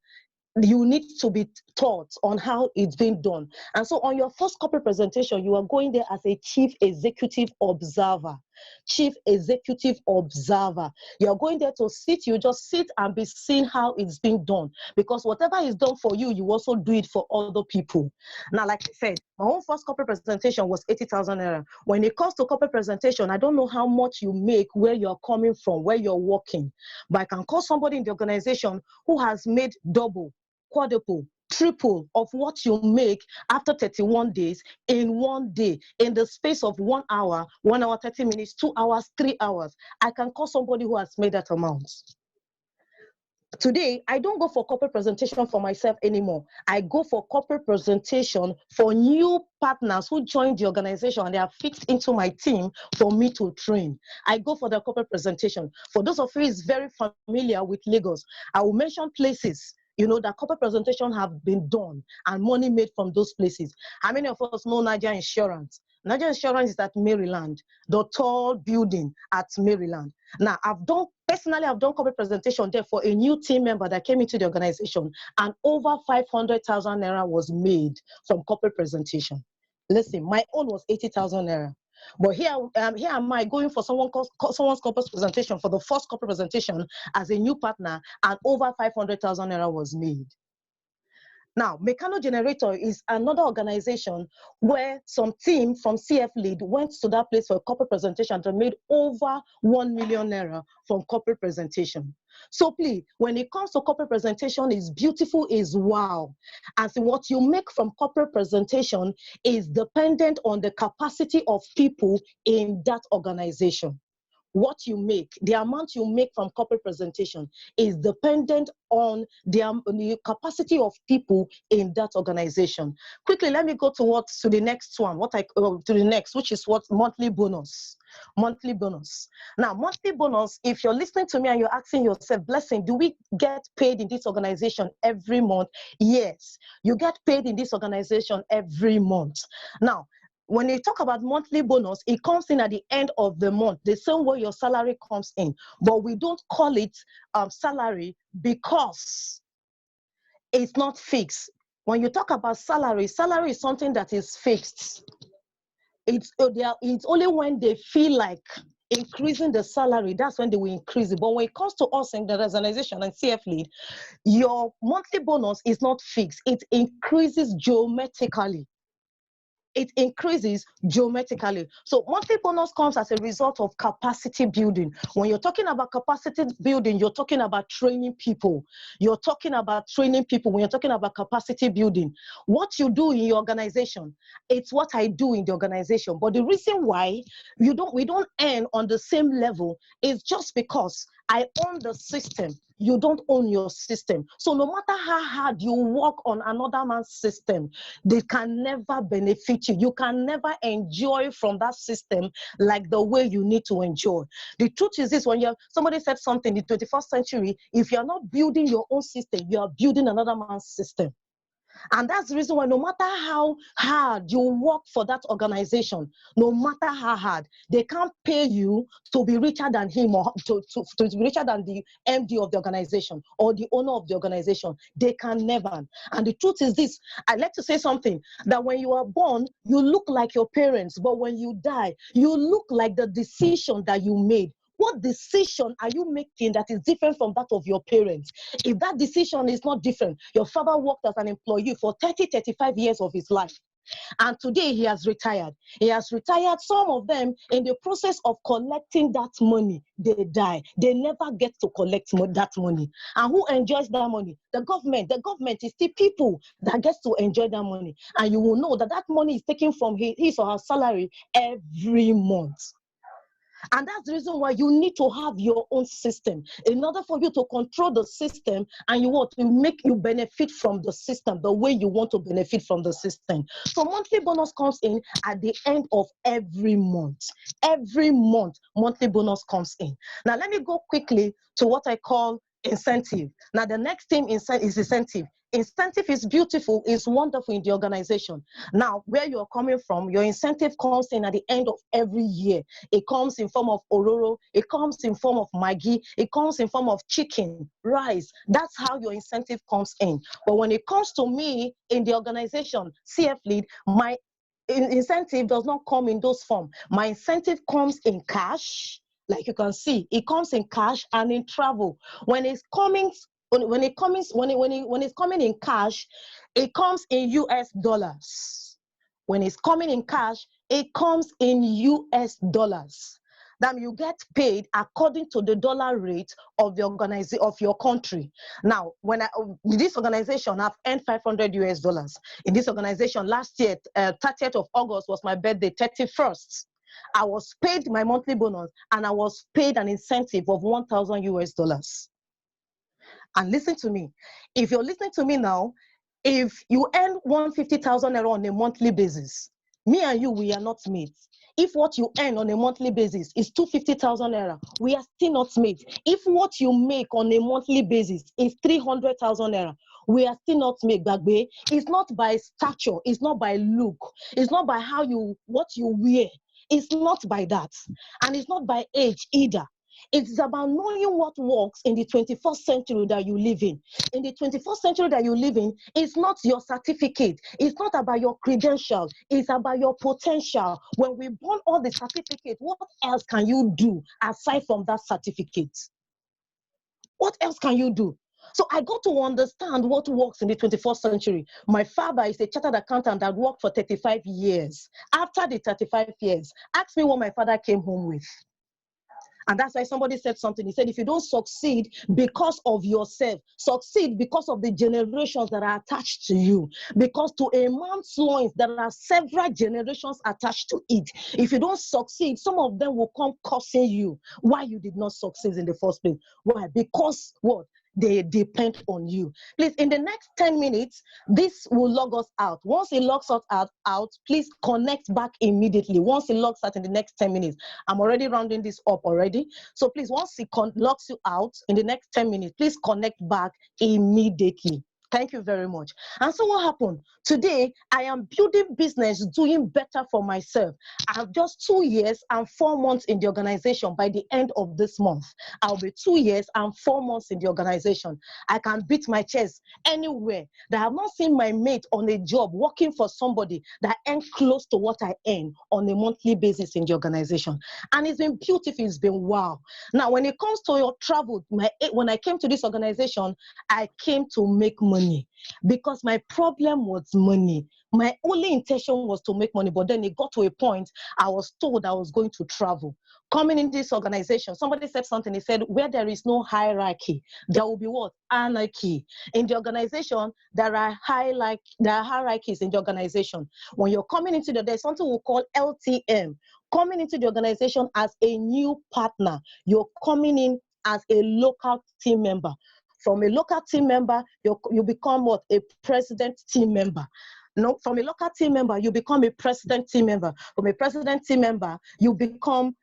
you need to be taught on how it's been done. And so on your first corporate presentation, you are going there as a chief executive observer. Chief executive observer. You're going there to sit, you just sit and be seeing how it's being done. Because whatever is done for you, you also do it for other people. Now, like I said, my own first corporate presentation was 80,000 naira. When it comes to corporate presentation, I don't know how much you make, where you're coming from, where you're working. But I can call somebody in the organization who has made double, quadruple, triple of what you make after 31 days in one day, in the space of 1 hour, 1 hour, 30 minutes, 2 hours, 3 hours. I can call somebody who has made that amount. Today, I don't go for corporate presentation for myself anymore. I go for corporate presentation for new partners who join the organization and they are fixed into my team for me to train. I go for the corporate presentation. For those of you who is very familiar with Lagos, I will mention places that corporate presentation have been done and money made from those places. How many of us know Niger Insurance? Niger Insurance is at Maryland, the tall building at Maryland. Now, I've done corporate presentation there for a new team member that came into the organization, and over 500,000 naira was made from corporate presentation. Listen, my own was 80,000 naira. But here am I going for someone's corporate presentation for the first corporate presentation as a new partner, and over 500,000 naira was made. Now, Mechano Generator is another organization where some team from CF Lead went to that place for a corporate presentation and made over 1 million naira from corporate presentation. So please, when it comes to corporate presentation, is beautiful, is wow. And so what you make from corporate presentation is dependent on the capacity of people in that organization. What you make, the amount you make from corporate presentation is dependent on the capacity of people in that organization. Quickly, let me go to the next one, to the next, which is what monthly bonus. Monthly bonus. Now, monthly bonus, if you're listening to me and you're asking yourself, Blessing, do we get paid in this organization every month? Yes, you get paid in this organization every month. Now, when you talk about monthly bonus, it comes in at the end of the month, the same way your salary comes in. But we don't call it salary because it's not fixed. When you talk about salary, salary is something that is fixed. It's only when they feel like increasing the salary, that's when they will increase it. But when it comes to us in the organization and CF Lead, your monthly bonus is not fixed. It increases geometrically. It increases geometrically. So monthly bonus comes as a result of capacity building. When you're talking about capacity building, you're talking about training people. You're talking about training people when you're talking about capacity building. What you do in your organization, it's what I do in the organization. But the reason why we don't earn on the same level is just because I own the system. You don't own your system. So no matter how hard you work on another man's system, they can never benefit you. You can never enjoy from that system like the way you need to enjoy. The truth is this, when somebody said something in the 21st century, if you're not building your own system, you are building another man's system. And that's the reason why no matter how hard you work for that organization, no matter how hard, they can't pay you to be richer than him or to be richer than the MD of the organization or the owner of the organization. They can never. And the truth is this, I like to say something, that when you are born, you look like your parents, but when you die, you look like the decision that you made. What decision are you making that is different from that of your parents? If that decision is not different, your father worked as an employee for 30, 35 years of his life. And today he has retired. He has retired. Some of them, in the process of collecting that money, they die. They never get to collect that money. And who enjoys that money? The government. The government is the people that gets to enjoy that money. And you will know that that money is taken from his or her salary every month. And that's the reason why you need to have your own system in order for you to control the system, and you want to make you benefit from the system the way you want to benefit from the system. So monthly bonus comes in at the end of every month. Every month, monthly bonus comes in. Now, let me go quickly to what I call incentive. Now, the next thing is incentive. Incentive is beautiful, is wonderful in the organization. Now, where you're coming from, your incentive comes in at the end of every year. It comes in form of ororo, it comes in form of maggi, it comes in form of chicken, rice. That's how your incentive comes in. But when it comes to me in the organization, CF Lead, my incentive does not come in those forms. My incentive comes in cash. Like you can see, it comes in cash and in travel. When it's coming in cash, it comes in US dollars. When it's coming in cash, it comes in US dollars. Then you get paid according to the dollar rate of the of your country. Now, in this organization, I've earned 500 US dollars. In this organization, last year, 30th of August was my birthday, 31st. I was paid my monthly bonus, and I was paid an incentive of 1,000 US dollars. And listen to me. If you're listening to me now, if you earn 150,000 naira on a monthly basis, me and you, we are not mates. If what you earn on a monthly basis is 250,000 naira, we are still not mates. If what you make on a monthly basis is 300,000 naira, we are still not mates. Bagbe, it's not by stature, it's not by look, it's not by what you wear. It's not by that. And it's not by age either. It's about knowing what works in the 21st century that you live in. In the 21st century that you live in, it's not your certificate. It's not about your credentials. It's about your potential. When we burn all the certificate, what else can you do aside from that certificate? What else can you do? So I got to understand what works in the 21st century. My father is a chartered accountant that worked for 35 years. After the 35 years, ask me what my father came home with. And that's why somebody said something. He said, if you don't succeed because of yourself, succeed because of the generations that are attached to you. Because to a man's loins, there are several generations attached to it. If you don't succeed, some of them will come cursing you why you did not succeed in the first place. Why? Because what? They depend on you. Please, in the next 10 minutes, this will log us out. Once it logs us out, please connect back immediately. Once it logs out in the next 10 minutes, I'm already rounding this up already. So please, once it logs you out in the next 10 minutes, please connect back immediately. Thank you very much. And so what happened? Today, I am building business, doing better for myself. I have just 2 years and 4 months in the organization. By the end of this month, I'll be 2 years and 4 months in the organization. I can beat my chest anywhere. That I have not seen my mate on a job working for somebody that earns close to what I earn on a monthly basis in the organization. And it's been beautiful. It's been wow. Now, when it comes to your travel, when I came to this organization, I came to make money. Because my problem was money. My only intention was to make money, but then it got to a point I was told I was going to travel. Coming in this organization, somebody said something. He said, where there is no hierarchy, there will be what? Anarchy. In the organization, there are hierarchies in the organization. When you're coming into there's something we call LTM. Coming into the organization as a new partner, you're coming in as a local team member. From a local team member, you become what? A president team member. No, from a local team member, you become a president team member. From a president team member, you become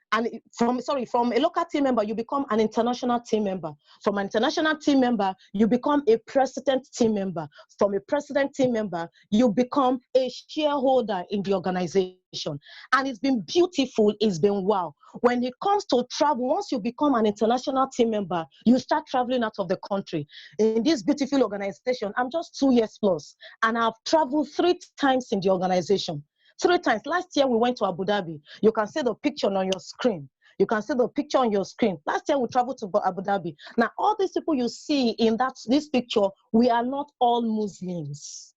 from a local team member, you become an international team member. From an international team member, you become a president team member. From a president team member, you become a shareholder in the organization. And it's been beautiful, it's been wow. When it comes to travel, once you become an international team member, you start traveling out of the country. In this beautiful organization, I'm just 2 years plus, and I've traveled 3 times in the organization. 3 times. Last year, we went to Abu Dhabi. You can see the picture on your screen. You can see the picture on your screen. Last year, we traveled to Abu Dhabi. Now, all these people you see in this picture, we are not all Muslims.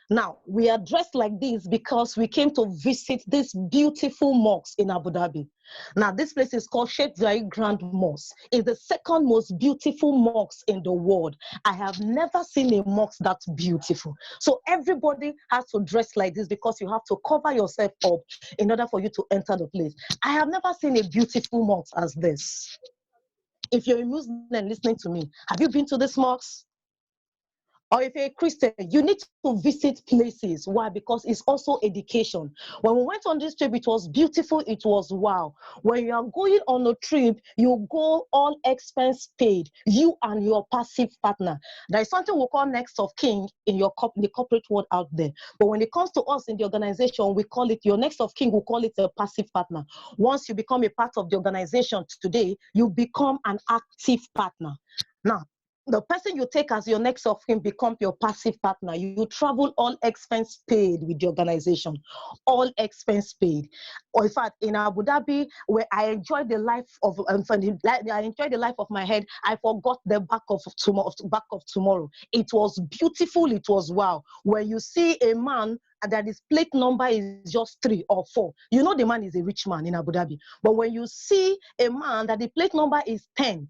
Now, we are dressed like this because we came to visit this beautiful mosque in Abu Dhabi. Now, this place is called Sheikh Zayed Grand Mosque. It's the second most beautiful mosque in the world. I have never seen a mosque that's beautiful. So everybody has to dress like this because you have to cover yourself up in order for you to enter the place. I have never seen a beautiful mosque as this. If you're a Muslim listening to me, have you been to this mosque? Or if you're a Christian, you need to visit places. Why? Because it's also education. When we went on this trip, it was beautiful, it was wow. When you are going on a trip, you go all expense paid, you and your passive partner. There is something we call next of kin in the corporate world out there. But when it comes to us in the organization, we call it your next of kin, we call it a passive partner. Once you become a part of the organization today, you become an active partner. Now, the person you take as your next of kin become your passive partner. You travel all expense paid with the organization, all expense paid. Or in fact, in Abu Dhabi, where I enjoyed the life of my head, I forgot the back of tomorrow. It was beautiful. It was wow. When you see a man that his plate number is just 3 or 4, you know the man is a rich man in Abu Dhabi. But when you see a man that the plate number is 10,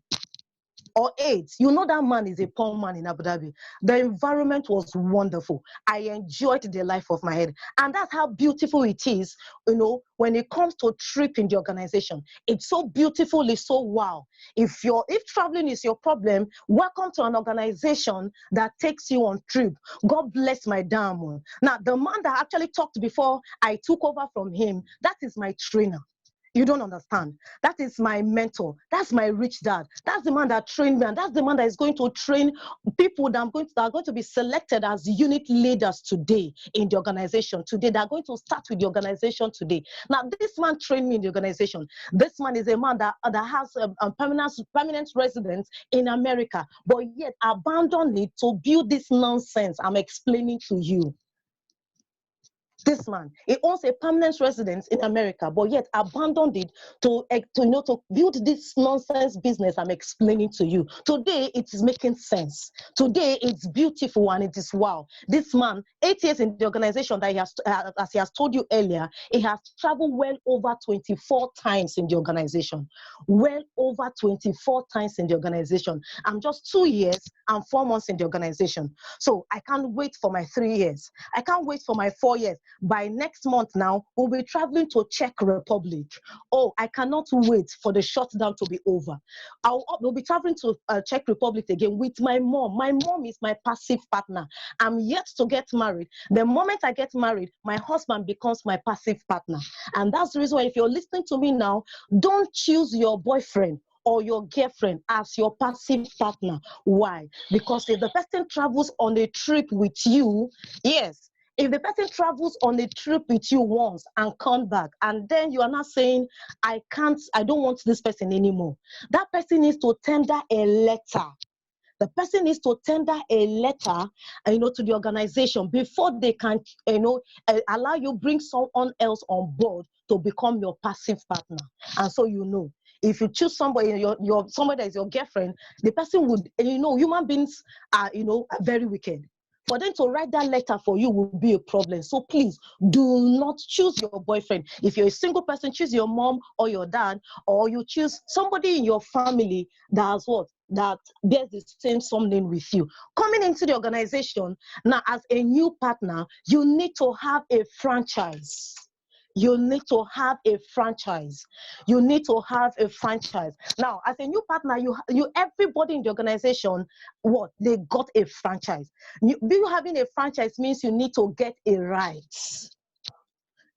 or 8, you know that man is a poor man in Abu Dhabi. The environment was wonderful. I enjoyed the life of my head. And that's how beautiful it is, when it comes to trip in the organization. It's so beautiful, it's so wow. If traveling is your problem, welcome to an organization that takes you on trip. God bless my diamond. Now, the man that actually talked before I took over from him, that is my trainer. You don't understand. That is my mentor. That's my rich dad. That's the man that trained me. And that's the man that is going to train people that are going to be selected as unit leaders today in the organization today. They're going to start with the organization today. Now, this man trained me in the organization. This man is a man that has a permanent residence in America, but yet abandoned it to build this nonsense I'm explaining to you. This man, he owns a permanent residence in America, but yet abandoned it to build this nonsense business I'm explaining to you. Today, it is making sense. Today, it's beautiful and it is wow. This man, 8 years in the organization that he has, as he has told you earlier, he has traveled well over 24 times in the organization. Well over 24 times in the organization. I'm just 2 years and 4 months in the organization. So I can't wait for my 3 years. I can't wait for my 4 years. By next month now, we'll be traveling to Czech Republic. Oh, I cannot wait for the shutdown to be over. We'll be traveling to Czech Republic again with my mom. My mom is my passive partner. I'm yet to get married. The moment I get married, my husband becomes my passive partner. And that's the reason why, if you're listening to me now, don't choose your boyfriend or your girlfriend as your passive partner. Why? Because if the person travels on a trip with you, yes, if the person travels on a trip with you once and come back, and then you are not saying, I don't want this person anymore, that person needs to tender a letter. The person needs to tender a letter, to the organization before they can, allow you bring someone else on board to become your passive partner. And so, if you choose somebody, somebody that is your girlfriend, the person would, human beings are, very wicked. For them to write that letter for you will be a problem. So please do not choose your boyfriend. If you're a single person, choose your mom or your dad, or you choose somebody in your family that has what? That bears the same surname with you. Coming into the organization, now as a new partner, you need to have a franchise. You need to have a franchise. You need to have a franchise. Now, as a new partner, everybody in the organization, they got a franchise. You having a franchise means you need to get a right.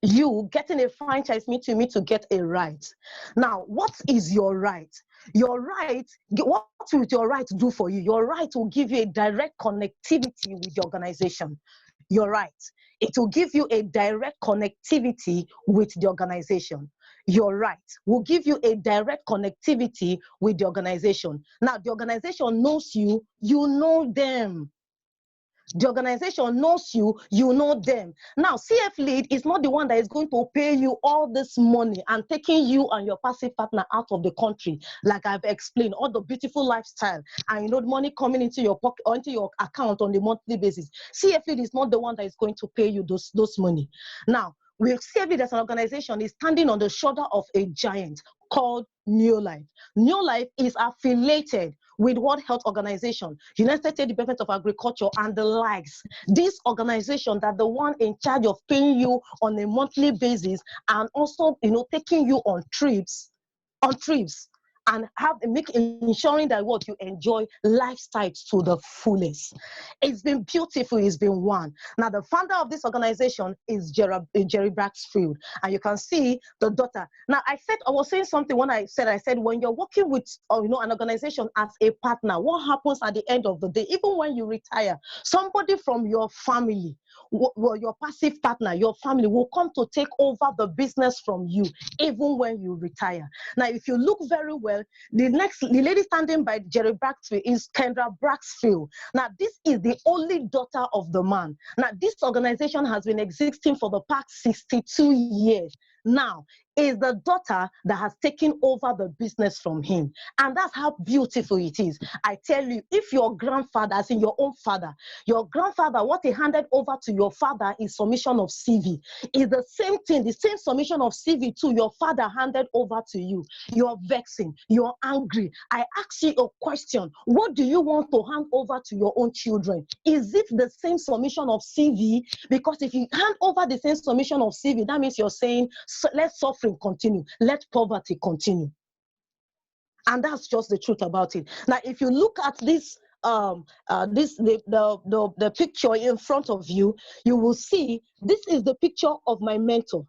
You getting a franchise means you need to get a right. Now, what is your right? Your right, what will your right do for you? Your right will give you a direct connectivity with the organization. Your right. It will give you a direct connectivity with the organization. Your right will give you a direct connectivity with the organization. Now, the organization knows you, you know them. The organization knows you, you know them. Now, CF Lead is not the one that is going to pay you all this money and taking you and your passive partner out of the country, like I've explained, all the beautiful lifestyle, and the money coming into your pocket or into your account on the monthly basis. CF Lead is not the one that is going to pay you those money. Now, CF Lead as an organization is standing on the shoulder of a giant called New Life. New Life is affiliated with World Health Organization, United States Department of Agriculture, and the likes. This organization that the one in charge of paying you on a monthly basis and also, taking you on trips, and ensuring that what you enjoy lifestyles to the fullest. It's been beautiful. It's been one. Now, the founder of this organization is Jerry Braxfield, and you can see the daughter. Now, I was saying something when I said when you're working with an organization as a partner, what happens at the end of the day? Even when you retire, somebody from your family, your passive partner, your family will come to take over the business from you, even when you retire. Now, if you look very well, the lady standing by Jerry Braxfield is Kendra Braxfield. Now, this is the only daughter of the man. Now, this organization has been existing for the past 62 years. Now, is the daughter that has taken over the business from him. And that's how beautiful it is. I tell you, if your grandfather, as in your own father, your grandfather, what he handed over to your father is submission of CV. Is the same thing, the same submission of CV to your father handed over to you. You're vexing, you're angry. I ask you a question. What do you want to hand over to your own children? Is it the same submission of CV? Because if you hand over the same submission of CV, that means you're saying, let suffering continue, let poverty continue. And that's just the truth about it. Now, if you look at this, the picture in front of you, you will see this is the picture of my mentor.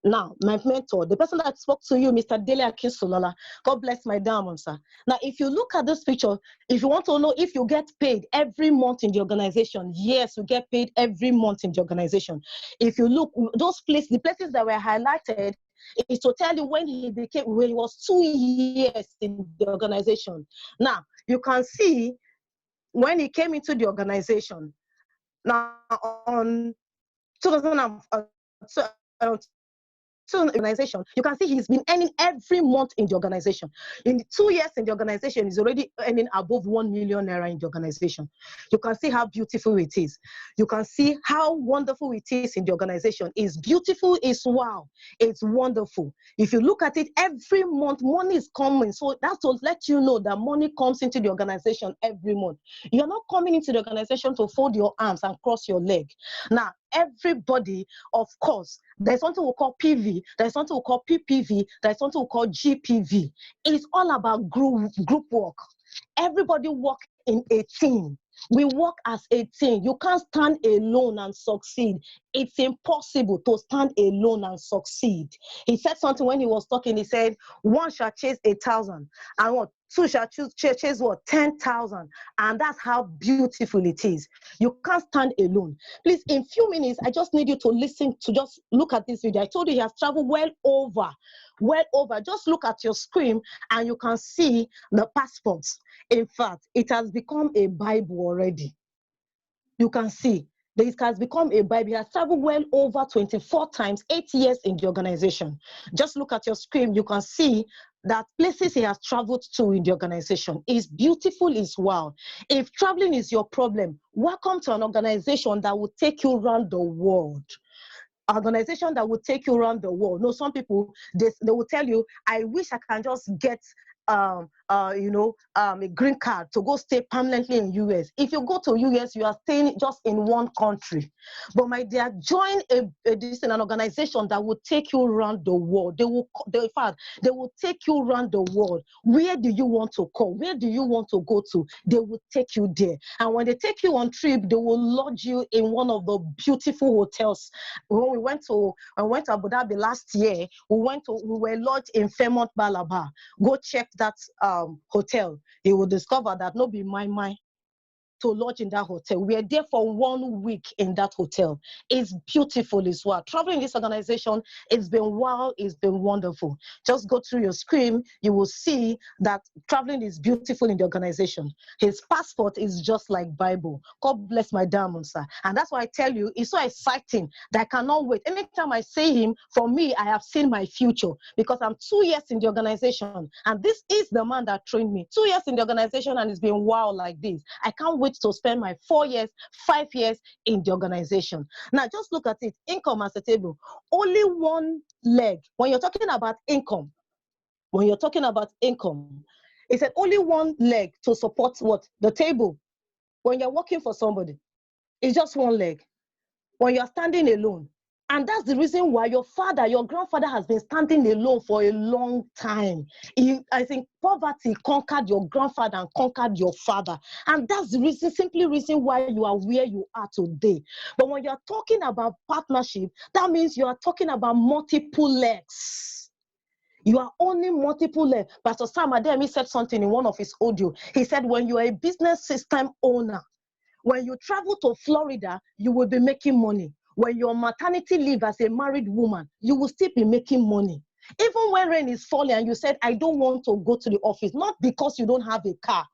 Now, my mentor, the person that spoke to you, Mr. Dele Akinsolola, God bless my diamond, sir. Now, if you look at this picture, if you want to know if you get paid every month in the organization, yes, you get paid every month in the organization. If you look, the places that were highlighted, is to tell you when he was 2 years in the organization. Now, you can see when he came into the organization. Now, on organization, you can see he's been earning every month in the organization. In 2 years in the organization, he's already earning above 1 million naira in the organization. You can see how beautiful it is. You can see how wonderful it is in the organization. It's beautiful, it's wow, it's wonderful. If you look at it, every month money is coming. So that's to let you know that money comes into the organization every month. You're not coming into the organization to fold your arms and cross your leg. Now, everybody, of course, there's something we call PV, there's something we call PPV, there's something we call GPV. It's all about group work. Everybody work in a team. We work as a team. You can't stand alone and succeed. It's impossible to stand alone and succeed. He said something when he was talking. He said, one shall chase 1,000, and what? Two shall chase what? 10,000. And that's how beautiful it is. You can't stand alone. Please, in few minutes, I just need you to listen, to just look at this video. I told you he has traveled well over. Just look at your screen and you can see the passports. In fact, it has become a Bible already. You can see this has become a Bible. He has traveled well over 24 times, 8 years in the organization. Just look at your screen. You can see that places he has traveled to in the organization is beautiful, is wow. If traveling is your problem, welcome to an organization that will take you around the world. Organization that will take you around the world. No, some people, they will tell you, I wish I can just get a green card to go stay permanently in US. If you go to US, you are staying just in one country. But my dear, join an organization that will take you around the world. They will take you around the world. Where do you want to go? Where do you want to go to? They will take you there. And when they take you on trip, they will lodge you in one of the beautiful hotels. When we went to Abu Dhabi last year, we were lodged in Fairmont Balaba. Go check that hotel. You will discover that no be my mind to lodge in that hotel. We are there for 1 week in that hotel. It's beautiful as well. Traveling in this organization, it's been wow, it's been wonderful. Just go through your screen, you will see that traveling is beautiful in the organization. His passport is just like Bible. God bless my diamond, sir. And that's why I tell you, it's so exciting that I cannot wait. Anytime I see him, for me, I have seen my future because I'm 2 years in the organization. And this is the man that trained me. 2 years in the organization and it's been wow like this. I can't wait to spend my 4 years, 5 years in the organization. Now, just look at it. Income as a table. Only one leg. When you're talking about income, it's said only one leg to support what? The table. When you're working for somebody, it's just one leg. When you're standing alone, and that's the reason why your grandfather has been standing alone for a long time. I think poverty conquered your grandfather and conquered your father. And that's the reason why you are where you are today. But when you're talking about partnership, that means you are talking about multiple legs. You are owning multiple legs. Pastor Sam Ademi said something in one of his audio. He said, when you are a business system owner, when you travel to Florida, you will be making money. When you're on maternity leave as a married woman, you will still be making money. Even when rain is falling and you said, I don't want to go to the office, not because you don't have a car.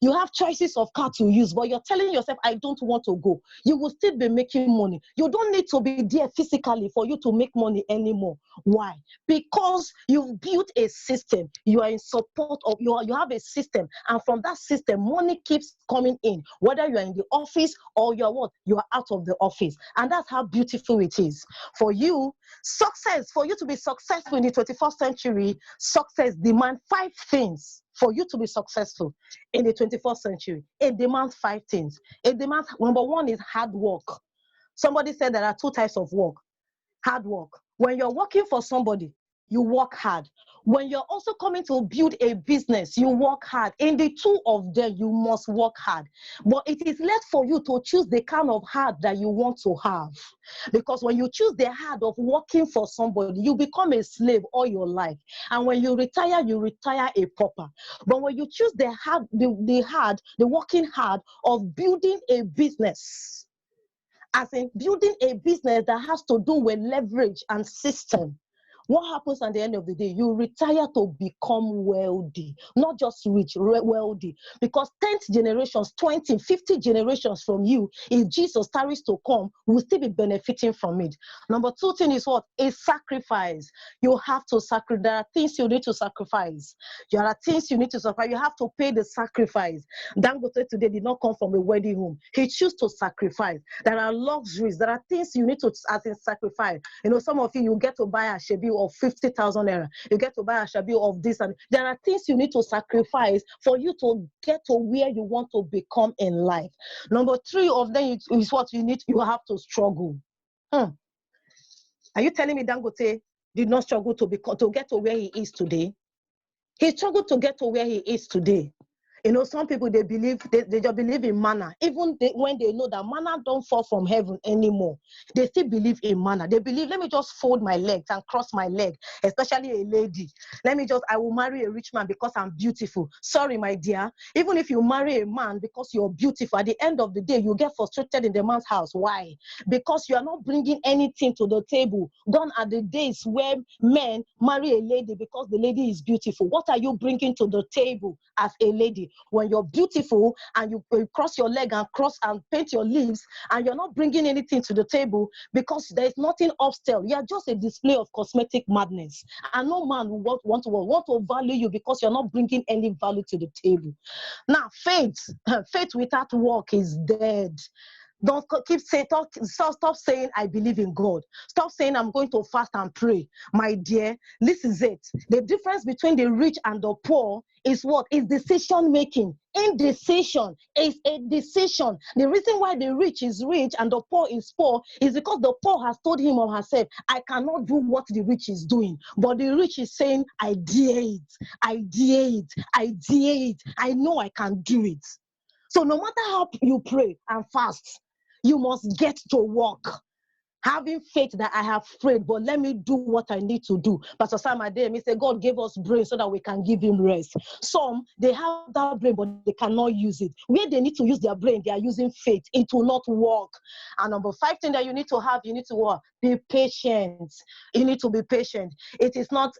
You have choices of car to use, but you're telling yourself, I don't want to go. You will still be making money. You don't need to be there physically for you to make money anymore. Why? Because you've built a system. You are in support of, you have a system. And from that system, money keeps coming in, whether you're in the office or you're what? You are out of the office. And that's how beautiful it is. For you, success, for you to be successful in the 21st century, success demands 5 things. For you to be successful in the 21st century, it demands 5 things. It demands, number one is hard work. Somebody said there are 2 types of work. Hard work. When you're working for somebody, you work hard. When you're also coming to build a business, you work hard. In the 2 of them, you must work hard. But it is left for you to choose the kind of hard that you want to have. Because when you choose the hard of working for somebody, you become a slave all your life. And when you retire a pauper. But when you choose the working hard of building a business, as in building a business that has to do with leverage and system, what happens at the end of the day? You retire to become wealthy, not just rich, wealthy. Because 10th generations, 20, 50 generations from you, if Jesus tarries to come, will still be benefiting from it. Number 2 thing is what? A sacrifice. You have to sacrifice. There are things you need to sacrifice. There are things you need to sacrifice. You have to pay the sacrifice. Dangote today did not come from a wedding home. He chose to sacrifice. There are luxuries. There are things you need to as in sacrifice. You know, some of you get to buy a shebi of 50,000 naira. You get to buy a shebi of this, and there are things you need to sacrifice for you to get to where you want to become in life. Number 3 of them is what you need. You have to struggle. Are you telling me Dangote did not struggle to get to where he is today? He struggled to get to where he is today. You know, some people, they just believe in manna. Even when they know that manna don't fall from heaven anymore, they still believe in manna. They believe, let me just fold my legs and cross my leg, especially a lady. I will marry a rich man because I'm beautiful. Sorry, my dear. Even if you marry a man because you're beautiful, at the end of the day, you get frustrated in the man's house. Why? Because you are not bringing anything to the table. Gone are the days where men marry a lady because the lady is beautiful. What are you bringing to the table as a lady? When you're beautiful and you cross your leg and paint your lips, and you're not bringing anything to the table because there's nothing upstairs. You're just a display of cosmetic madness, and no man will want to value you because you're not bringing any value to the table. Now, faith without work is dead. Don't keep saying, stop saying, I believe in God. Stop saying, I'm going to fast and pray. My dear, this is it. The difference between the rich and the poor is what? Is decision making. Indecision is a decision. The reason why the rich is rich and the poor is poor is because the poor has told him or herself, I cannot do what the rich is doing. But the rich is saying, I dare it. I dare it. I dare it. I know I can do it. So no matter how you pray and fast, you must get to work. Having faith that I have prayed, but let me do what I need to do. Pastor Sam Adeyemi said God gave us brain so that we can give him rest. Some, they have that brain, but they cannot use it. Where they need to use their brain, they are using faith. It will not work. And number 5 thing that you need to have, you need to what? Be patient. You need to be patient. It is not,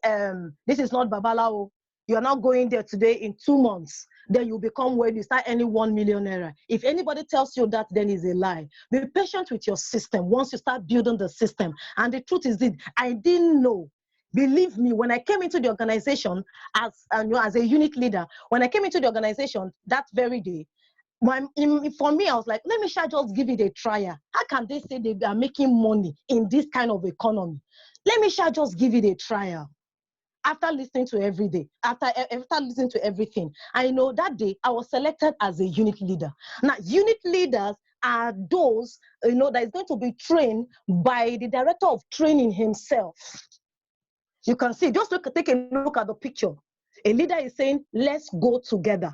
this is not Babalao. You're not going there today in 2 months. Then you become when you start earning 1 million naira. If anybody tells you that, then it's a lie. Be patient with your system once you start building the system. And the truth is that I didn't know. Believe me, when I came into the organization as a unit leader, when I came into the organization that very day, for me, I was like, let me just give it a trial. How can they say they are making money in this kind of economy? Let me just give it a trial. After listening to after listening to everything, I know that day I was selected as a unit leader. Now, unit leaders are those, that is going to be trained by the director of training himself. You can see, just take a look at the picture. A leader is saying, let's go together.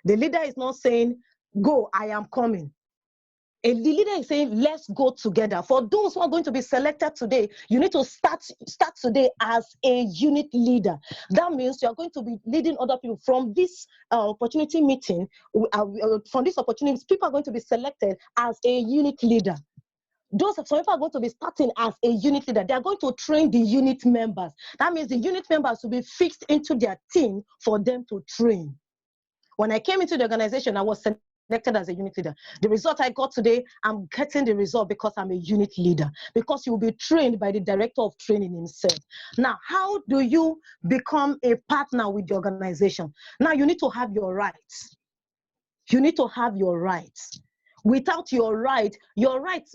The leader is not saying, go, I am coming. The leader is saying, let's go together. For those who are going to be selected today, you need to start today as a unit leader. That means you are going to be leading other people. From this opportunity meeting, from this opportunity, people are going to be selected as a unit leader. Some people are going to be starting as a unit leader. They are going to train the unit members. That means the unit members will be fixed into their team for them to train. When I came into the organization, I was selected as a unit leader. The result I got today, I'm getting the result because I'm a unit leader. Because you will be trained by the director of training himself. Now, how do you become a partner with the organization? Now, you need to have your rights. You need to have your rights. Without your right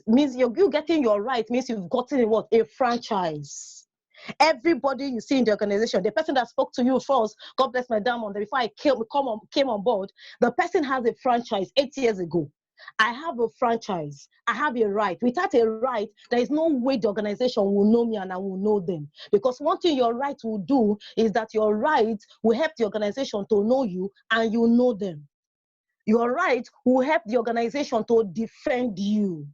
means you getting your right means you've gotten what? A franchise. Everybody you see in the organization, the person that spoke to you first, God bless my diamond, before I came on board, the person has a franchise 8 years ago. I have a franchise. I have a right. Without a right, there is no way the organization will know me and I will know them. Because one thing your right will do is that your right will help the organization to know you and you know them. Your right will help the organization to defend you.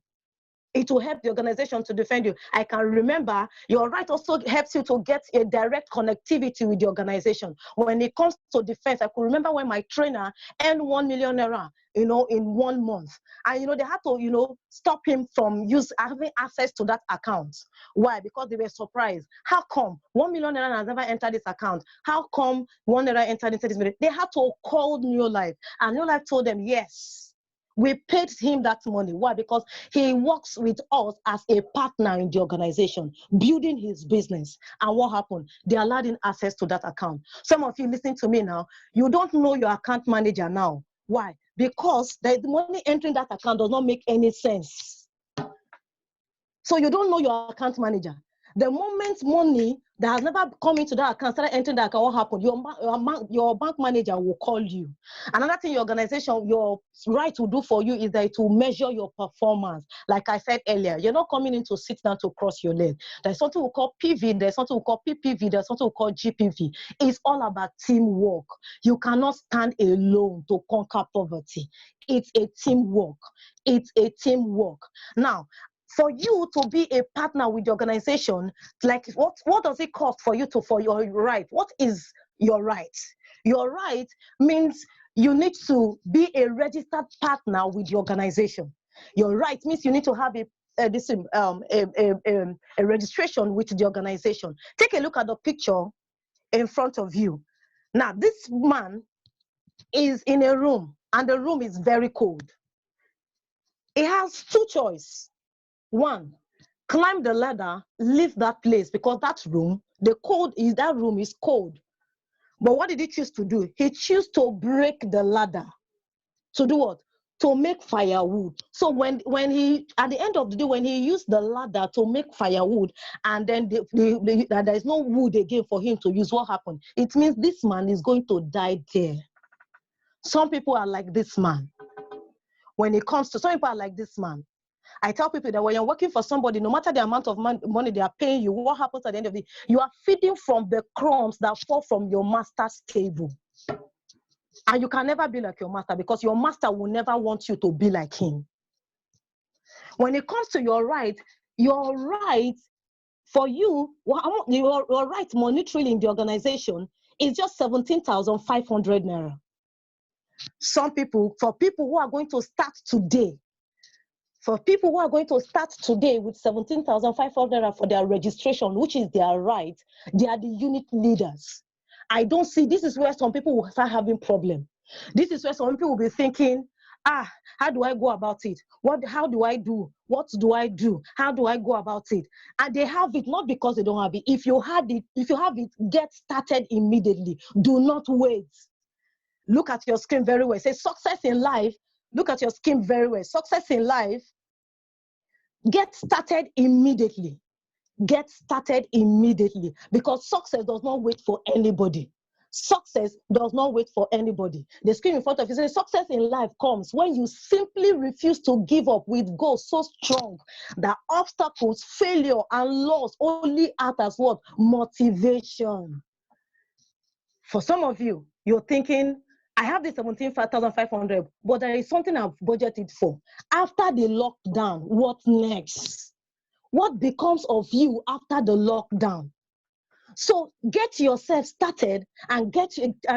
It will help the organization to defend you. I can remember your right also helps you to get a direct connectivity with the organization. When it comes to defense, I could remember when my trainer earned 1 million naira, in 1 month. And, they had to, stop him from having access to that account. Why? Because they were surprised. How come 1 million naira has never entered this account? How come 1 naira entered into this? They had to call New Life. And New Life told them, yes, we paid him that money. Why? Because he works with us as a partner in the organization, building his business. And what happened? They allowed him access to that account. Some of you listening to me now, you don't know your account manager now. Why? Because the money entering that account does not make any sense. So you don't know your account manager. The moment money that has never come into that account started entering that account, what happened? Your bank manager will call you. Another thing your organization, your right to do for you is that to measure your performance. Like I said earlier, you're not coming in to sit down to cross your leg. There's something we call PV, there's something we call PPV, there's something we call GPV. It's all about teamwork. You cannot stand alone to conquer poverty. It's a teamwork. It's a teamwork. Now, for you to be a partner with the organization, like what does it cost for you for your right? What is your right? Your right means you need to be a registered partner with the organization. Your right means you need to have a registration with the organization. Take a look at the picture in front of you. Now, this man is in a room, and the room is very cold. He has two choices. One, climb the ladder, leave that place, because that room is cold. But what did he choose to do? He chose to break the ladder. To do what? To make firewood. So when he, at the end of the day, when he used the ladder to make firewood, and then there is no wood again for him to use, what happened? It means this man is going to die there. Some people are like this man. When it comes to, some people are like this man. I tell people that when you're working for somebody, no matter the amount of money they are paying you, what happens at the end of the day? You are feeding from the crumbs that fall from your master's table. And you can never be like your master, because your master will never want you to be like him. When it comes to your right for you, your right monetarily in the organization is just 17,500 naira. For people who are going to start today, with 17,500 for their registration, which is their right, they are the unit leaders. I don't see, this is where some people will start having problem. This is where some people will be thinking, how do I go about it? How do I do? What do I do? How do I go about it? And they have it not because they don't have it. If you have it, get started immediately. Do not wait. Look at your screen very well. Say success in life. Look at your screen very well. Success in life. Get started immediately. Get started immediately, because success does not wait for anybody. Success does not wait for anybody. The screen in front of you says success in life comes when you simply refuse to give up with goals so strong that obstacles, failure, and loss only act as what? Motivation. For some of you, you're thinking, I have the 17,500, but there is something I've budgeted for. After the lockdown, what next? What becomes of you after the lockdown? So get yourself started and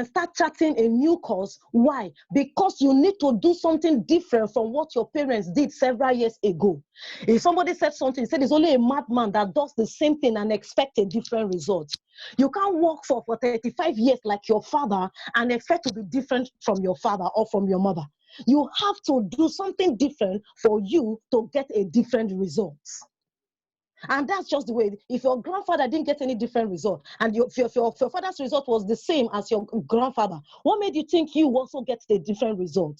start charting a new course. Why? Because you need to do something different from what your parents did several years ago. If somebody said something, said it's only a madman that does the same thing and expect a different result. You can't work for 35 years like your father and expect to be different from your father or from your mother. You have to do something different for you to get a different result. And that's just the way. If your grandfather didn't get any different result, and your father's result was the same as your grandfather, what made you think you also get the different result?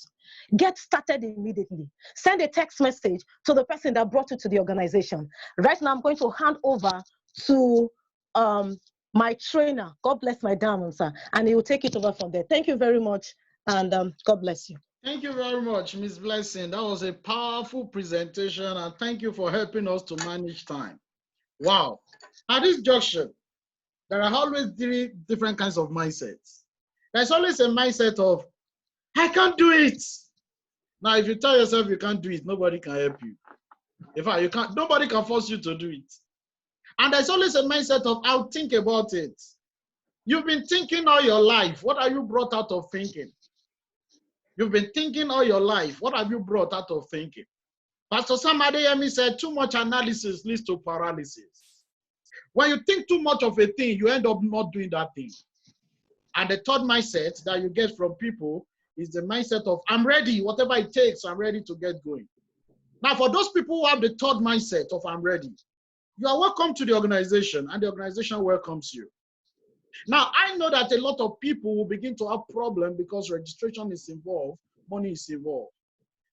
Get started immediately. Send a text message to the person that brought you to the organization. Right now, I'm going to hand over to my trainer. God bless my diamond, sir, and he will take it over from there. Thank you very much, and God bless you. Thank you very much, Ms. Blessing. That was a powerful presentation, and thank you for helping us to manage time. Wow. At this junction, there are always three different kinds of mindsets. There's always a mindset of, I can't do it. Now, if you tell yourself you can't do it, nobody can help you. In fact, you can't, nobody can force you to do it. And there's always a mindset of, I'll think about it. You've been thinking all your life. What are you brought out of thinking? You've been thinking all your life. What have you brought out of thinking? Pastor Sam Adeyemi said, too much analysis leads to paralysis. When you think too much of a thing, you end up not doing that thing. And the third mindset that you get from people is the mindset of, I'm ready, whatever it takes, I'm ready to get going. Now, for those people who have the third mindset of, I'm ready, you are welcome to the organization, and the organization welcomes you. Now, I know that a lot of people will begin to have problems because registration is involved, money is involved.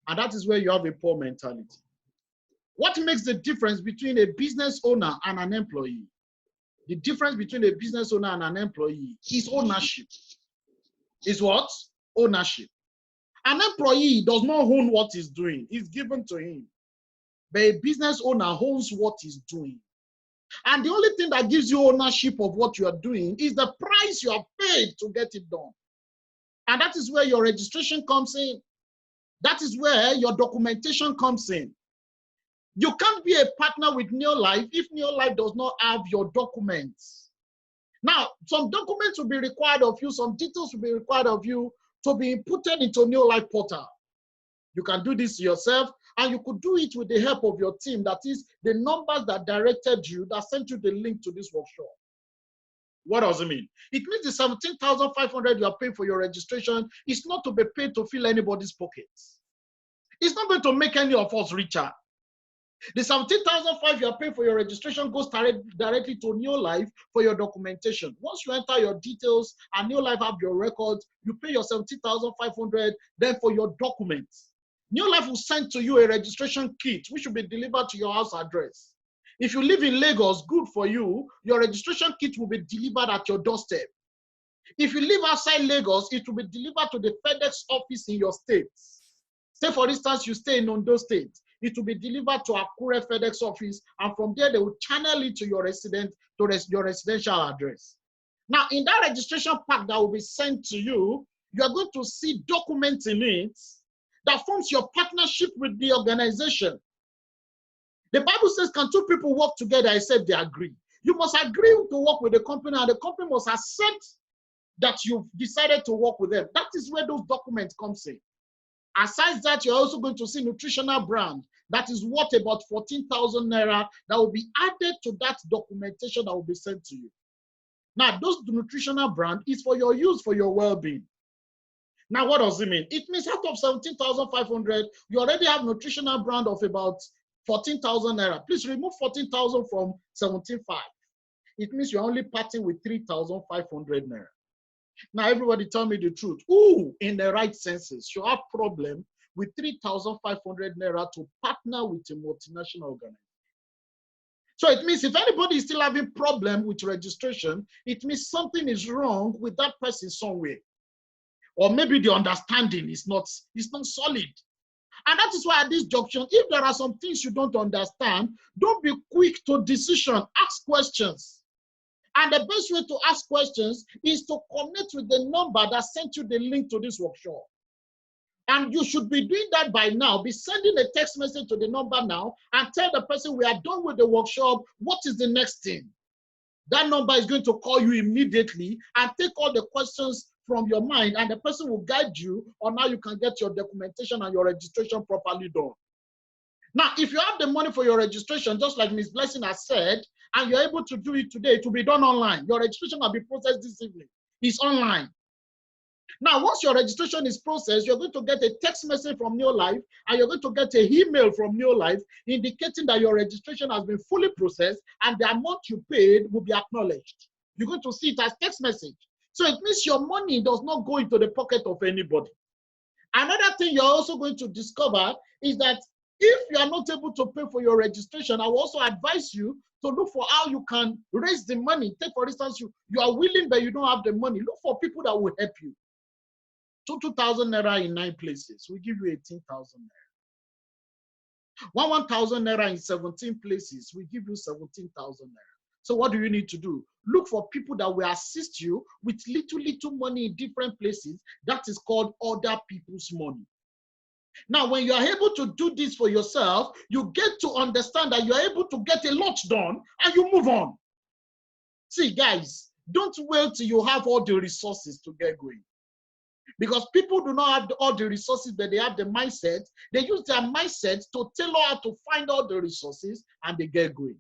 And that is where you have a poor mentality. What makes the difference between a business owner and an employee? The difference between a business owner and an employee is ownership. Is what? Ownership. An employee does not own what he's doing. It's given to him. But a business owner owns what he's doing. And the only thing that gives you ownership of what you are doing is the price you have paid to get it done. And that is where your registration comes in. That is where your documentation comes in. You can't be a partner with Neolife if Neolife does not have your documents. Now, some documents will be required of you, some details will be required of you to be inputted into Neolife portal. You can do this yourself, and you could do it with the help of your team. That is the numbers that directed you, that sent you the link to this workshop. What does it mean? It means the 17,500 you are paying for your registration is not to be paid to fill anybody's pockets. It's not going to make any of us richer. The 17,500 you are paying for your registration goes directly to Neolife for your documentation. Once you enter your details and Neolife have your records, you pay your 17,500, then for your documents. Neolife will send to you a registration kit, which will be delivered to your house address. If you live in Lagos, good for you, your registration kit will be delivered at your doorstep. If you live outside Lagos, it will be delivered to the FedEx office in your state. Say, for instance, you stay in Ondo State. It will be delivered to Akure FedEx office, and from there, they will channel it to your your residential address. Now, in that registration pack that will be sent to you, you are going to see documents in it that forms your partnership with the organization. The Bible says, can two people work together except they agree? You must agree to work with the company, and the company must accept that you've decided to work with them. That is where those documents come in. Aside that, you're also going to see nutritional brand that is worth about 14,000 naira that will be added to that documentation that will be sent to you. Now, those nutritional brand is for your use, for your well-being. Now, what does it mean? It means out of 17,500, you already have nutritional brand of about 14,000 naira. Please remove 14,000 from 17,500. It means you're only parting with 3,500 naira. Now, everybody tell me the truth. Who, in the right senses, should have problem with 3,500 naira to partner with a multinational organization? So it means if anybody is still having problem with registration, it means something is wrong with that person somewhere. Or maybe the understanding is not solid. And that is why at this junction, if there are some things you don't understand, don't be quick to decision. Ask questions. And the best way to ask questions is to connect with the number that sent you the link to this workshop. And you should be doing that by now. Be sending a text message to the number now and tell the person we are done with the workshop. What is the next thing? That number is going to call you immediately and take all the questions from your mind, and the person will guide you on how you can get your documentation and your registration properly done. Now, if you have the money for your registration, just like Ms. Blessing has said, and you're able to do it today, it will be done online. Your registration will be processed this evening. It's online. Now, once your registration is processed, you're going to get a text message from Neolife, and you're going to get an email from Neolife indicating that your registration has been fully processed and the amount you paid will be acknowledged. You're going to see it as text message. So it means your money does not go into the pocket of anybody. Another thing you're also going to discover is that if you are not able to pay for your registration, I will also advise you to look for how you can raise the money. Take, for instance, you are willing, but you don't have the money. Look for people that will help you. 2,000 naira in 9 places, we give you 18,000 naira. 1,000 naira in 17 places, we give you 17,000 naira. So what do you need to do? Look for people that will assist you with little money in different places. That is called other people's money. Now, when you are able to do this for yourself, you get to understand that you are able to get a lot done and you move on. See, guys, don't wait till you have all the resources to get going. Because people do not have all the resources, but they have the mindset. They use their mindset to tailor how to find all the resources and they get going.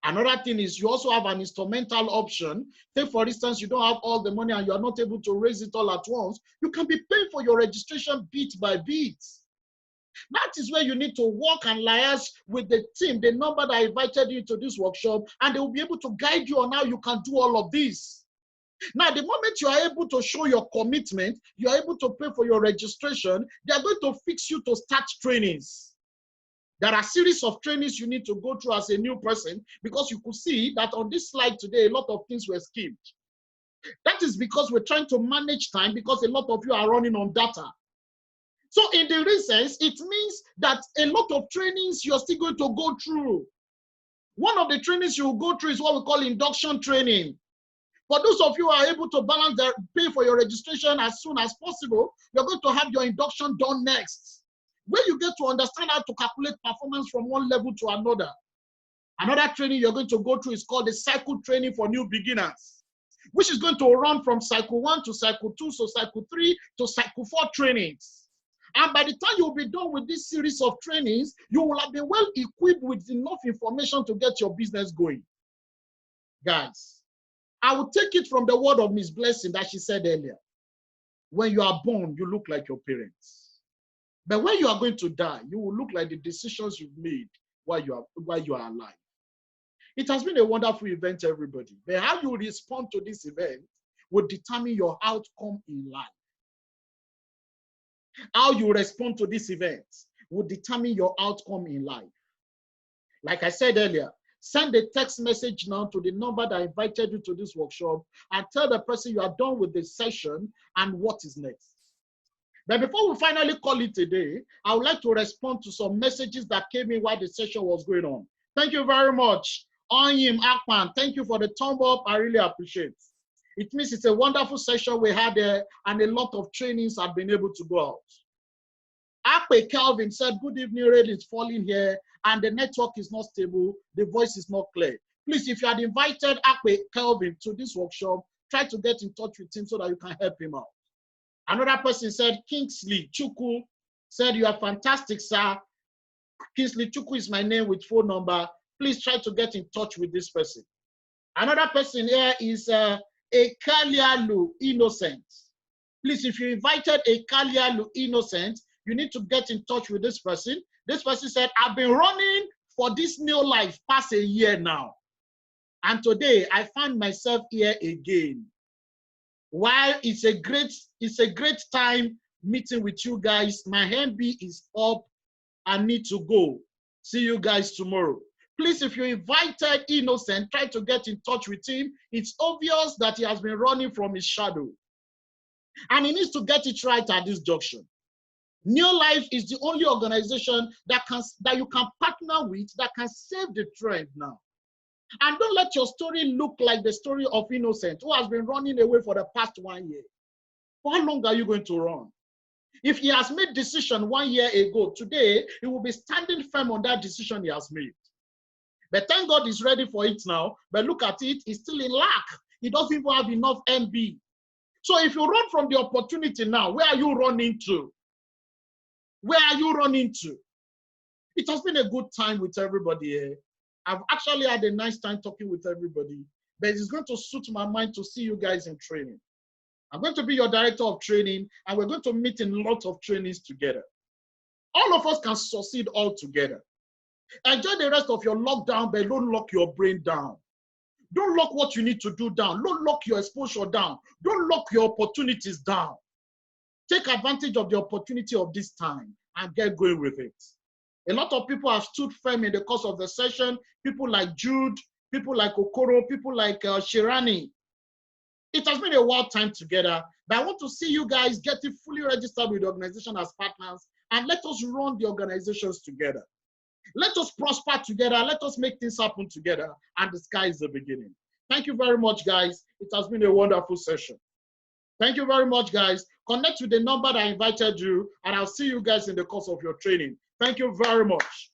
Another thing is you also have an instrumental option. Say, for instance, you don't have all the money and you are not able to raise it all at once. You can be paying for your registration bit by bit. That is where you need to work and liaise with the team, the number that invited you to this workshop, and they will be able to guide you on how you can do all of this. Now, the moment you are able to show your commitment, you are able to pay for your registration, they are going to fix you to start trainings. There are a series of trainings you need to go through as a new person, because you could see that on this slide today, a lot of things were skipped. That is because we're trying to manage time, because a lot of you are running on data. So in the real sense, it means that a lot of trainings you're still going to go through. One of the trainings you will go through is what we call induction training. For those of you who are able to balance their pay for your registration as soon as possible, you're going to have your induction done next, where you get to understand how to calculate performance from one level to another. Another training you're going to go through is called the cycle training for new beginners, which is going to run from cycle 1 to cycle 2, so cycle 3 to cycle 4 trainings. And by the time you'll be done with this series of trainings, you will have been well equipped with enough information to get your business going. Guys, I will take it from the word of Miss Blessing that she said earlier. When you are born, you look like your parents. But when you are going to die, you will look like the decisions you've made while you are alive. It has been a wonderful event, everybody. But how you respond to this event will determine your outcome in life. How you respond to this event will determine your outcome in life. Like I said earlier, send a text message now to the number that invited you to this workshop and tell the person you are done with the session and what is next. But before we finally call it a day, I would like to respond to some messages that came in while the session was going on. Thank you very much. Onyim Akpan, thank you for the thumb up. I really appreciate it. It means it's a wonderful session we had there, and a lot of trainings have been able to go out. Akpe Calvin said, good evening, rain is falling here, and the network is not stable, the voice is not clear. Please, if you had invited Akpe Calvin to this workshop, try to get in touch with him so that you can help him out. Another person said, Kingsley Chukwu said, you are fantastic, sir. Kingsley Chukwu is my name with phone number. Please try to get in touch with this person. Another person here is Ekalialu Innocent. Please, if you invited Ekalialu Innocent, you need to get in touch with this person. This person said, I've been running for this new life past a year now. And today I find myself here again. While it's a great time meeting with you guys, my MB is up. I need to go. See you guys tomorrow. Please, if you invited Innocent, try to get in touch with him. It's obvious that he has been running from his shadow. And he needs to get it right at this junction. New Life is the only organization that you can partner with that can save the trend now. And don't let your story look like the story of Innocent, who has been running away for the past 1 year. For how long are you going to run? If he has made decision 1 year ago, today, he will be standing firm on that decision he has made. But thank God he's ready for it now. But look at it, he's still in lack. He doesn't even have enough MB. So if you run from the opportunity now, where are you running to? Where are you running to? It has been a good time with everybody here. I've actually had a nice time talking with everybody, but it's going to suit my mind to see you guys in training. I'm going to be your director of training, and we're going to meet in lots of trainings together. All of us can succeed all together. Enjoy the rest of your lockdown, but don't lock your brain down. Don't lock what you need to do down. Don't lock your exposure down. Don't lock your opportunities down. Take advantage of the opportunity of this time and get going with it. A lot of people have stood firm in the course of the session. People like Jude, people like Okoro, people like Shirani. It has been a wild time together, but I want to see you guys getting fully registered with the organization as partners, and let us run the organizations together. Let us prosper together. Let us make things happen together, and the sky is the beginning. Thank you very much, guys. It has been a wonderful session. Thank you very much, guys. Connect with the number that I invited you, and I'll see you guys in the course of your training. Thank you very much.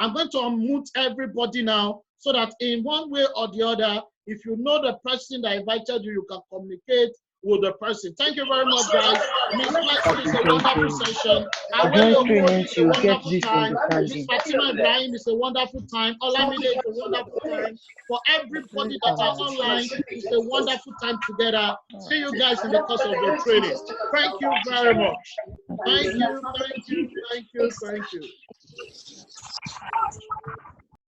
I'm going to unmute everybody now so that in one way or the other, if you know the person that invited you, you can communicate with the person. Thank you very much, guys. Miss Leslie, it's a wonderful session. Joint training It's a to get wonderful this time. Miss understanding. Fatima Ibrahim is a wonderful time. Olamide is a wonderful time. For everybody that are online, it's a wonderful time together. See you guys in the course of your training. Thank you very much. Thank you, thank you, thank you, thank you.